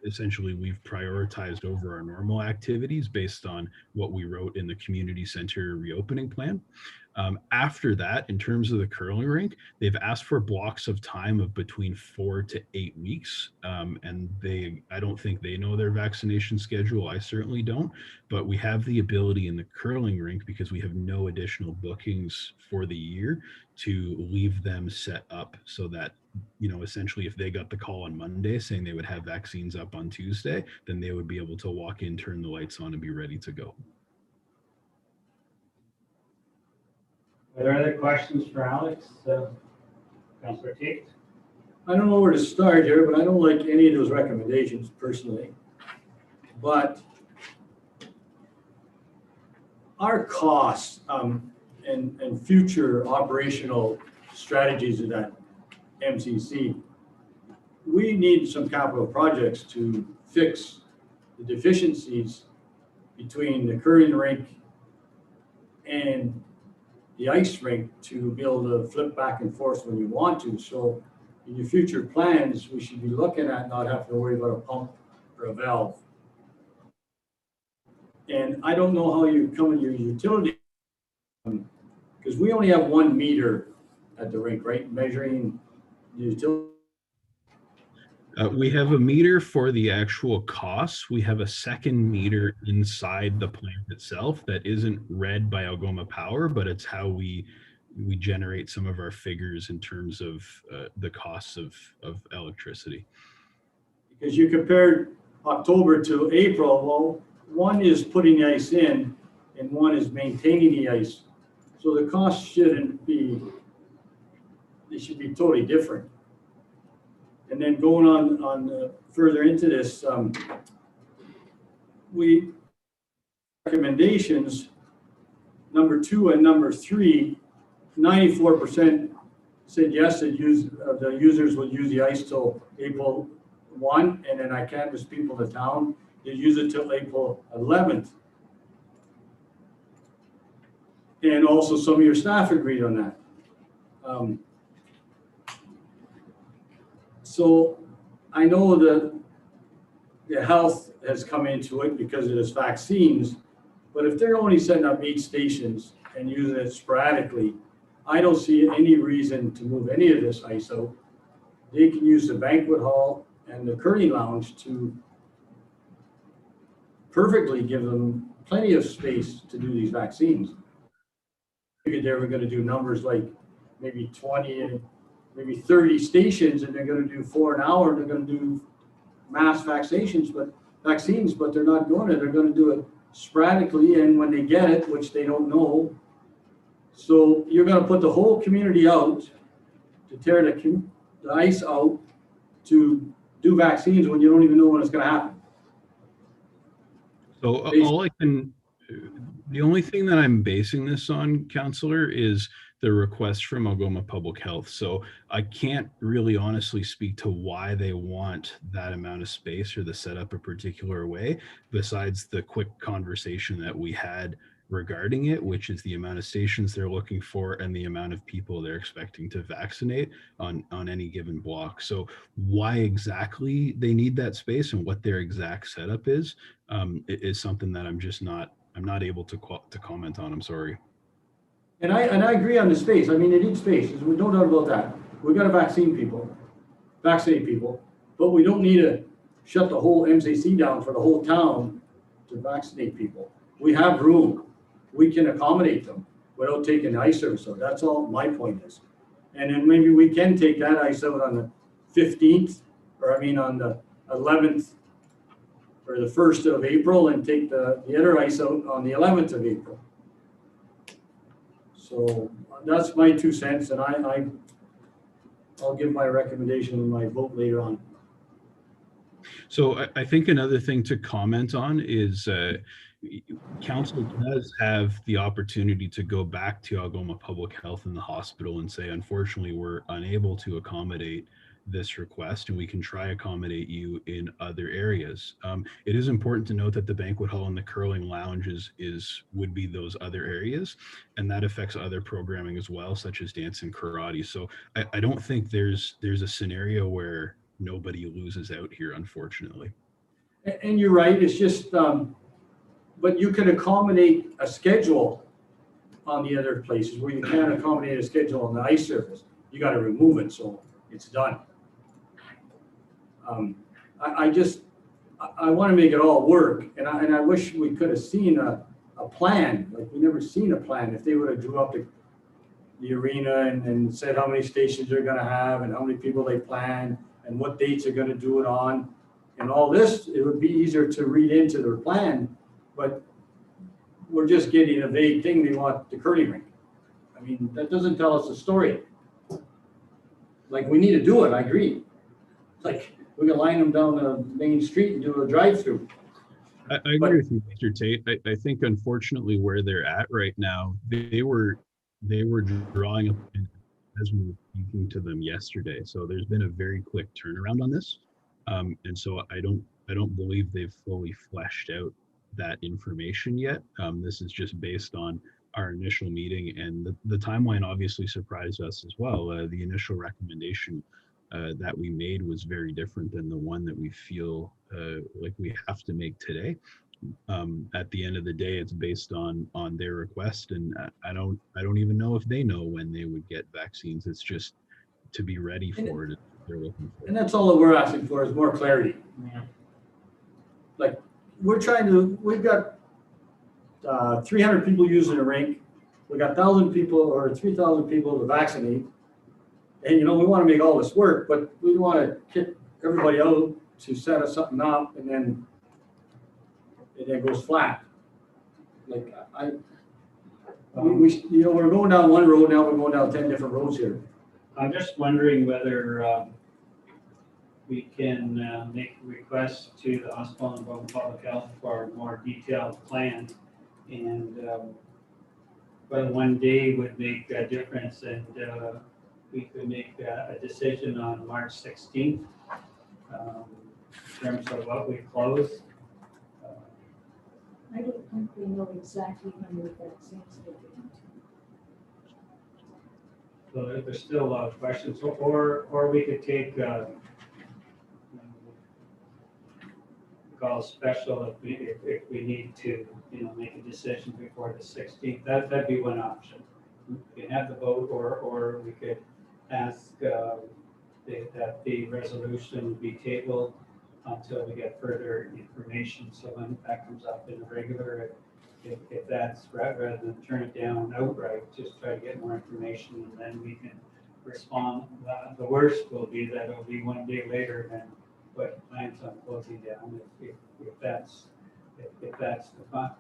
Speaker 5: essentially we've prioritized over our normal activities based on what we wrote in the community center reopening plan. After that, in terms of the curling rink, they've asked for blocks of time of between 4 to 8 weeks. And I don't think they know their vaccination schedule. I certainly don't. But we have the ability in the curling rink, because we have no additional bookings for the year, to leave them set up so that, essentially if they got the call on Monday saying they would have vaccines up on Tuesday, then they would be able to walk in, turn the lights on, and be ready to go.
Speaker 1: Are there other questions for Alex? Councillor Tate?
Speaker 4: I don't know where to start here, but I don't like any of those recommendations personally. But our costs and future operational strategies of that MCC, we need some capital projects to fix the deficiencies between the curling rink and the ice rink to be able to flip back and forth when you want to. So in your future plans, we should be looking at not having to worry about a pump or a valve. And I don't know how you come in your utility, because we only have 1 meter at the rink, right? Measuring the utility.
Speaker 5: We have a meter for the actual costs. We have a second meter inside the plant itself that isn't read by Algoma Power, but it's how we generate some of our figures in terms of the costs of electricity.
Speaker 4: Because you compared October to April, well, one is putting the ice in and one is maintaining the ice. So the costs shouldn't be, they should be totally different. And then going on further into this, we recommendations, number 2 and number 3, 94% said yes, that the users will use the ice till April 1, and then I canvassed people in town, they use it till April 11th. And also some of your staff agreed on that. So I know that the health has come into it because of this vaccines, but if they're only setting up 8 stations and using it sporadically, I don't see any reason to move any of this ice out. They can use the banquet hall and the curling lounge to perfectly give them plenty of space to do these vaccines. I figured they were going to do numbers like maybe 20 and maybe 30 stations, and they're going to do 4 an hour, and they're going to do mass vaccines, but they're not doing it. They're going to do it sporadically, and when they get it, which they don't know. So you're going to put the whole community out to tear the ice out to do vaccines when you don't even know when it's going to happen.
Speaker 5: So the only thing that I'm basing this on, Councillor, is the request from Algoma Public Health. So I can't really honestly speak to why they want that amount of space or the setup a particular way, besides the quick conversation that we had regarding it, which is the amount of stations they're looking for and the amount of people they're expecting to vaccinate on any given block. So why exactly they need that space and what their exact setup is something that I'm not able to comment on. I'm sorry.
Speaker 4: And I agree on the space. I mean, they need space. There's no doubt about that. We've got to vaccinate people, but we don't need to shut the whole MCC down for the whole town to vaccinate people. We have room. We can accommodate them without taking the ice service out. That's all my point is. And then maybe we can take that ice out on the 15th, on the 11th or the 1st of April, and take the other ice out on the 11th of April. So that's my 2 cents, and I'll give my recommendation and my vote later on.
Speaker 5: So I think another thing to comment on is council does have the opportunity to go back to Algoma Public Health and the hospital and say, unfortunately, we're unable to accommodate this request, and we can try accommodate you in other areas. It is important to note that the banquet hall and the curling lounge would be those other areas, and that affects other programming as well, such as dance and karate. So I don't think there's a scenario where nobody loses out here, unfortunately.
Speaker 4: And you're right, it's just, but you can accommodate a schedule on the other places where you can't accommodate a schedule on the ice surface. You gotta remove it, so it's done. I wanna make it all work, and I wish we could have seen a plan, like we never seen a plan. If they would have drew up the arena and said how many stations they're gonna have and how many people they plan and what dates they're gonna do it on, and all this, it would be easier to read into their plan, but we're just getting a vague thing, they want the curling rink. I mean, that doesn't tell us the story. Like, we need to do it, I agree. Like, we can line them down the main street and do a drive-through.
Speaker 5: I agree with you, Mr. Tate. I think unfortunately where they're at right now, they were drawing up as we were speaking to them yesterday. So there's been a very quick turnaround on this. And so I don't believe they've fully fleshed out that information yet. This is just based on our initial meeting, and the timeline obviously surprised us as well. The initial recommendation that we made was very different than the one that we feel like we have to make today. At the end of the day, it's based on their request, and I don't even know if they know when they would get vaccines. It's just to be ready for it. They're looking for.
Speaker 4: And that's all that we're asking for is more clarity.
Speaker 1: Yeah.
Speaker 4: Like, we've got 300 people using the rink. We got 1,000 people or 3,000 people to vaccinate. And, we want to make all this work, but we want to kick everybody out to set us something up and then it goes flat. Like, we're going down one road, now we're going down 10 different roads here.
Speaker 1: I'm just wondering whether we can make requests to the hospital and Algoma Public Health for a more detailed plan, and whether one day would make a difference, and we could make a decision on March 16th in terms of what we close.
Speaker 2: I don't think we know exactly when the vaccines will be.
Speaker 1: So there's still a lot of questions, or we could take call special if we need to, make a decision before the 16th. That'd be one option. We can have the vote, or we could ask that the resolution be tabled until we get further information. So when that comes up in the regular, if that's rather than turn it down outright, just try to get more information and then we can respond. The worst will be that it'll be one day later than what plans on closing down. If that's the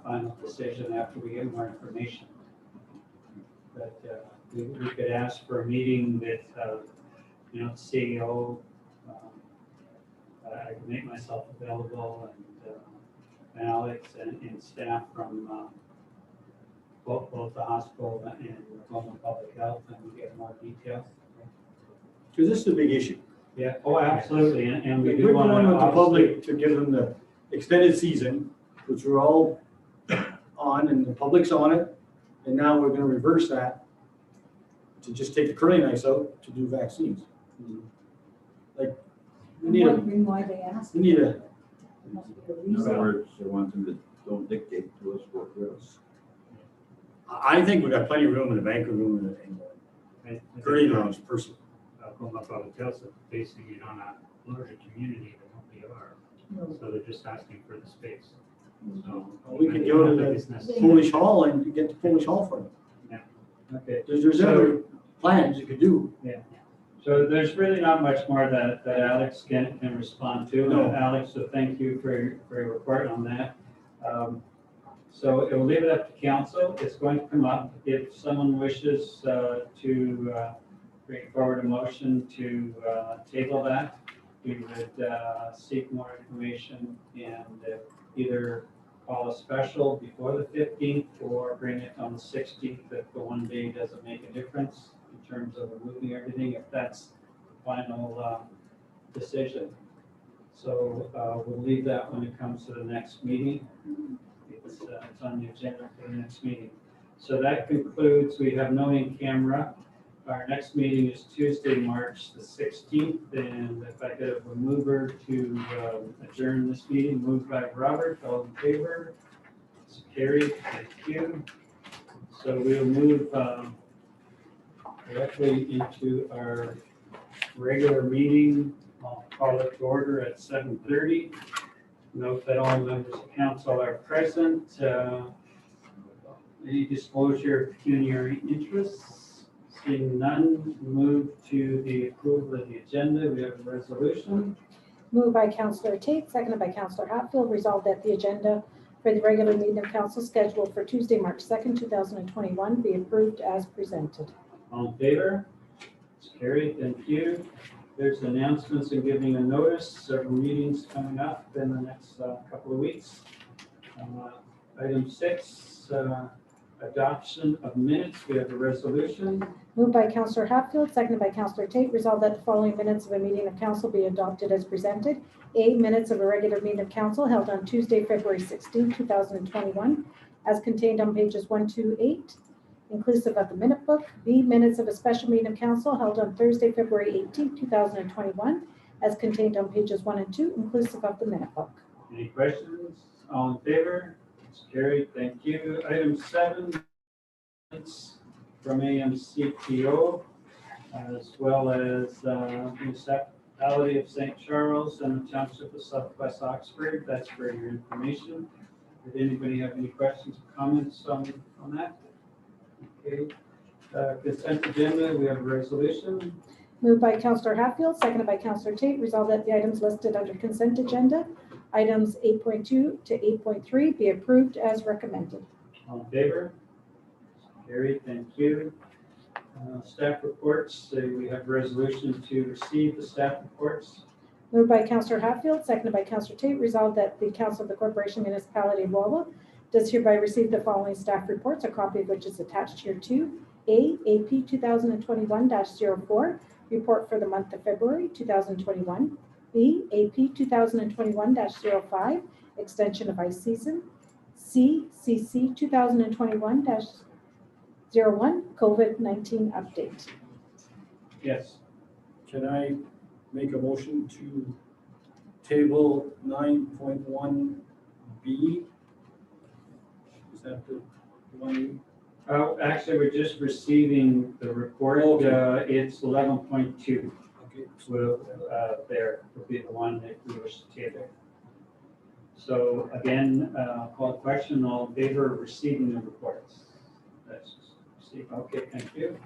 Speaker 1: final decision after we get more information. But we could ask for a meeting with CEO. I can make myself available, and Alex and staff from both the hospital and Algoma Public Health, and we get more details.
Speaker 4: Because this is a big issue.
Speaker 1: Yeah. Oh, absolutely. And we
Speaker 4: We're
Speaker 1: do want
Speaker 4: going with the
Speaker 1: to
Speaker 4: public to give them the extended season, which we're all on, and the public's on it. And now we're going to reverse that to just take the curling ice out to do vaccines. Like,
Speaker 2: I'm wondering why they asked.
Speaker 4: we need a,
Speaker 2: There must be a
Speaker 6: In other
Speaker 2: reason.
Speaker 6: words, they want them to don't dictate to us what else.
Speaker 4: I think we got plenty of room in the banquet room and the curling lounge personally.
Speaker 1: Algoma Public Health is basing it on a larger community than what we are.
Speaker 2: No.
Speaker 1: So they're just asking for the space. So
Speaker 4: We could go to
Speaker 1: it's
Speaker 4: the
Speaker 1: necessary.
Speaker 4: Polish Hall and get the Polish Hall for them.
Speaker 1: Okay.
Speaker 4: There's other plans you could do.
Speaker 1: So there's really not much more that Alex can respond to.
Speaker 4: No.
Speaker 1: Alex, so thank you for your report on that. So it will leave it up to council. It's going to come up. If someone wishes to bring forward a motion to table that. We would seek more information and either call a special before the 15th or bring it on the 16th if the one day doesn't make a difference in terms of removing everything, if that's the final decision. So we'll leave that when it comes to the next meeting. It's on the agenda for the next meeting. So that concludes, we have no in camera. Our next meeting is Tuesday, March the 16th, and if I could have a mover to adjourn this meeting, moved by Robert, all in favor? It's carried, thank you. So we'll move directly into our regular meeting. I'll call it to order at 7:30. Note that all members of council are present. Any disclosure of pecuniary interests? Seeing none, move to the approval of the agenda. We have a resolution.
Speaker 3: Moved by Councillor Tate, seconded by Councillor Hatfield, resolved that the agenda for the regular meeting of council scheduled for Tuesday, March 2nd, 2021 be approved as presented.
Speaker 1: All in favor? It's carried, thank you. There's announcements and giving a notice, several meetings coming up in the next couple of weeks. Item 6, adoption of minutes. We have a resolution.
Speaker 3: Moved by Councillor Hatfield, seconded by Councillor Tate, resolved that the following minutes of a meeting of council be adopted as presented. A, minutes of a regular meeting of council held on Tuesday, February 16, 2021, as contained on pages 1 to 8, inclusive of the minute book. B, minutes of a special meeting of council held on Thursday, February 18, 2021, as contained on pages 1 and 2, inclusive of the minute book.
Speaker 1: Any questions? All in favor? It's carried, thank you. Item 7, minutes from AMCPO, as well as Municipality of St. Charles and the Township of Southwest Oxford. That's for your information. Did anybody have any questions or comments on that? Okay. Consent agenda, we have a resolution.
Speaker 3: Moved by Councillor Hatfield, seconded by Councillor Tate, resolved that the items listed under consent agenda, items 8.2 to 8.3, be approved as recommended.
Speaker 1: All in favor? Carried, thank you. Staff reports, we have a resolution to receive the staff reports.
Speaker 3: Moved by Councillor Hatfield, seconded by Councillor Tate, resolved that the Council of the Corporation Municipality of Wawa does hereby receive the following staff reports, a copy of which is attached here to A, AP 2021-04, report for the month of February 2021. B, AP 2021-05, extension of ice season. C, CC 2021-01, COVID-19 update.
Speaker 1: Yes.
Speaker 4: Can I make a motion to table 9.1B? Is that the one?
Speaker 1: Oh, actually, we're just receiving the report.
Speaker 4: Okay.
Speaker 1: It's 11.2.
Speaker 4: Okay.
Speaker 1: Will there will be the one that we wish to table. So again, call the question. All in favor of receiving the reports? That's received. Okay, thank you.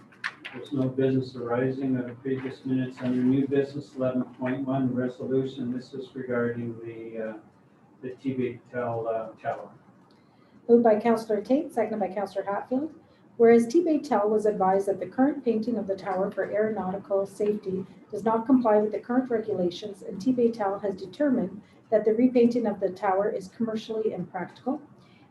Speaker 1: There's no business arising out of previous minutes. Under new business 11.1 resolution. This is regarding the TBTEL tower.
Speaker 3: Moved by Councillor Tate, seconded by Councillor Hatfield. Whereas TBTEL was advised that the current painting of the tower for aeronautical safety does not comply with the current regulations, and TBTEL has determined that the repainting of the tower is commercially impractical.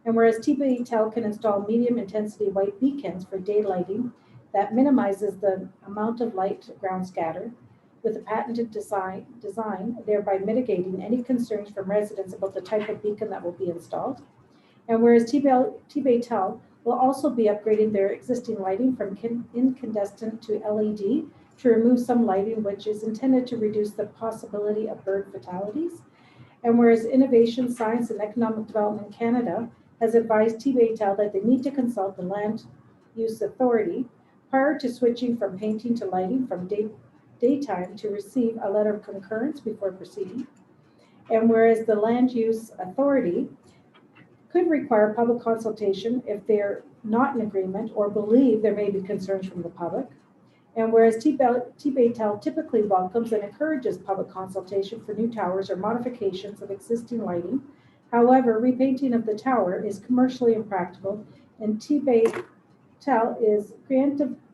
Speaker 3: And whereas TBTEL can install medium intensity white beacons for daylighting that minimizes the amount of light ground scatter with a patented design, thereby mitigating any concerns from residents about the type of beacon that will be installed. And whereas TBTEL will also be upgrading their existing lighting from incandescent to LED to remove some lighting which is intended to reduce the possibility of bird fatalities. And whereas Innovation, Science and Economic Development Canada has advised TBTEL that they need to consult the Land Use Authority prior to switching from painting to lighting from daytime to receive a letter of concurrence before proceeding. And whereas the Land Use Authority could require public consultation if they're not in agreement or believe there may be concerns from the public. And whereas TBTEL typically welcomes and encourages public consultation for new towers or modifications of existing lighting, however, repainting of the tower is commercially impractical, and TBTEL is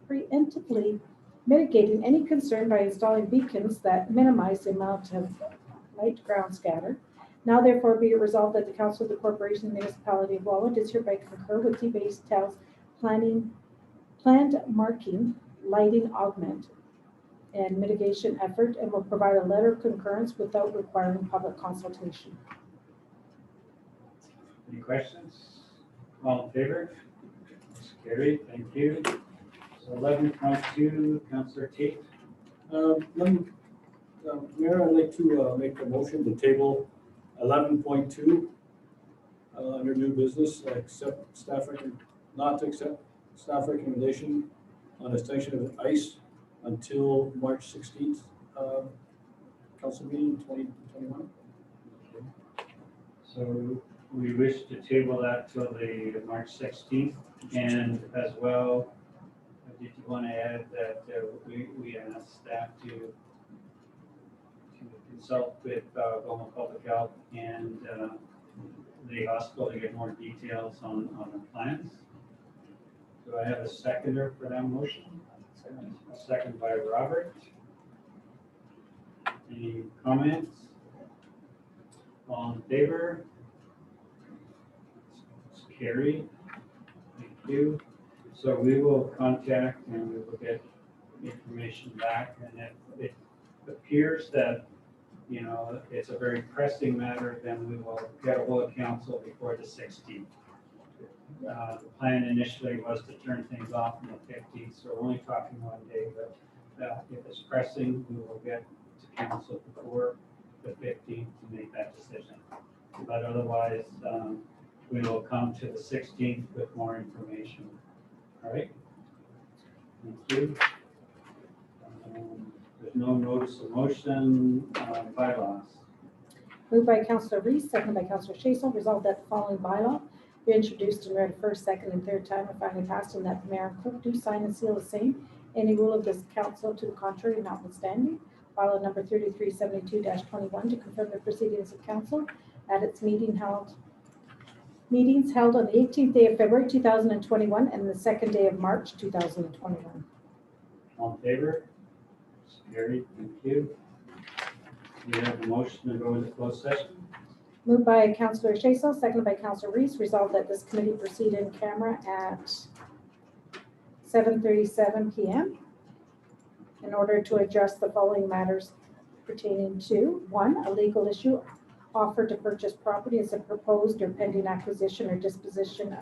Speaker 3: preemptively mitigating any concern by installing beacons that minimize the amount of light ground scatter. Now therefore be it resolved that the Council of the Corporation and Municipality of Walwood does hereby concur with T-Base Tel's planned marking, lighting augment, and mitigation effort, and will provide a letter of concurrence without requiring public consultation.
Speaker 1: Any questions? All in favor? It's carried, thank you. So 11.2, Councillor Tate.
Speaker 4: Mayor, I'd like to make a motion to table 11.2 under new business, not to accept staff recommendation on extension of ICE until March 16th, council meeting 2021.
Speaker 1: So we wish to table that till the March 16th, and as well, did you want to add that we asked staff to consult with Goma Public Health and the hospital to get more details on the plans? Do I have a seconder for that motion? A second by Robert. Any comments? All in favor? It's carried. Thank you. So we will contact and we will get information back, and if it appears that, you know, it's a very pressing matter, then we will get a hold of council before the 16th. The plan initially was to turn things off on the 15th, so we're only talking 1 day, but if it's pressing, we will get to council before the 15th to make that decision. But otherwise, we will come to the 16th with more information. All right? Thank you. There's no notice of motion, bylaws.
Speaker 3: Moved by Councillor Reese, seconded by Councillor Chasel, resolved that the following bylaw be introduced and read first, second, and third time, and finally passed, and that the mayor and clerk do sign and seal the same. Any rule of this council to the contrary notwithstanding. Bylaw number 3372-21 to confirm the proceedings of council at its meetings held on the 18th day of February 2021 and the 2nd day of March 2021.
Speaker 1: All in favor? Carried, thank you. We have a motion to go into closed session.
Speaker 3: Moved by Councillor Chasel, seconded by Councillor Reese, resolved that this committee proceed in camera at 7:37 p.m. in order to address the following matters pertaining to: 1, a legal issue, offer to purchase property as a proposed or pending acquisition or disposition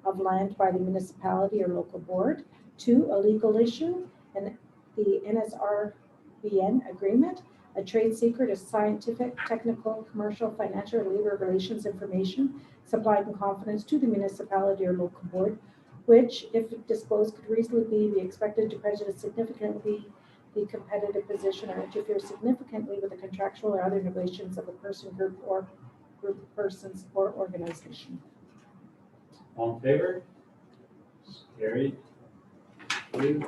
Speaker 3: of land by the municipality or local board. 2, a legal issue, and the NSRBN agreement, a trade secret, is scientific, technical, commercial, financial, or labor relations information supplied in confidence to the municipality or local board, which, if disclosed, could reasonably be expected to prejudice significantly the competitive position or interfere significantly with the contractual or other negotiations of a person, group of persons, or organization.
Speaker 1: All in favor? Carried. Thank you.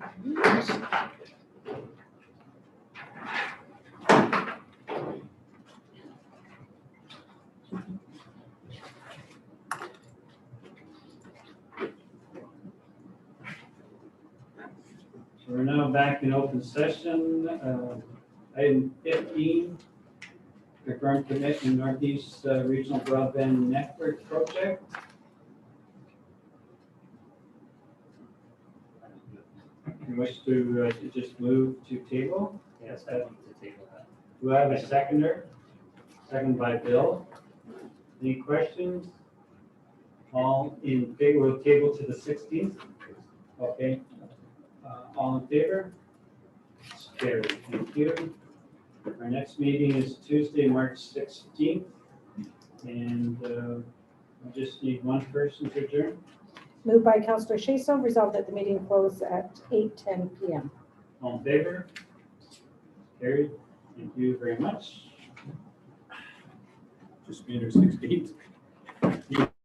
Speaker 1: So we're now back in open session. Item 15, confirm commitment Northeast Regional Broadband Network Project. You wish to just move to table?
Speaker 7: Yes, I want to table that.
Speaker 1: Do I have a seconder? Second by Bill. Any questions? All in favor, we'll table to the 16th? Okay. All in favor? It's carried. Thank you. Our next meeting is Tuesday, March 16th. And I just need one person to adjourn.
Speaker 3: Moved by Councillor Schaefer, resolved that the meeting close at 8:10 PM.
Speaker 1: All in favor? Carried. Thank you very much.
Speaker 4: Just be under 16.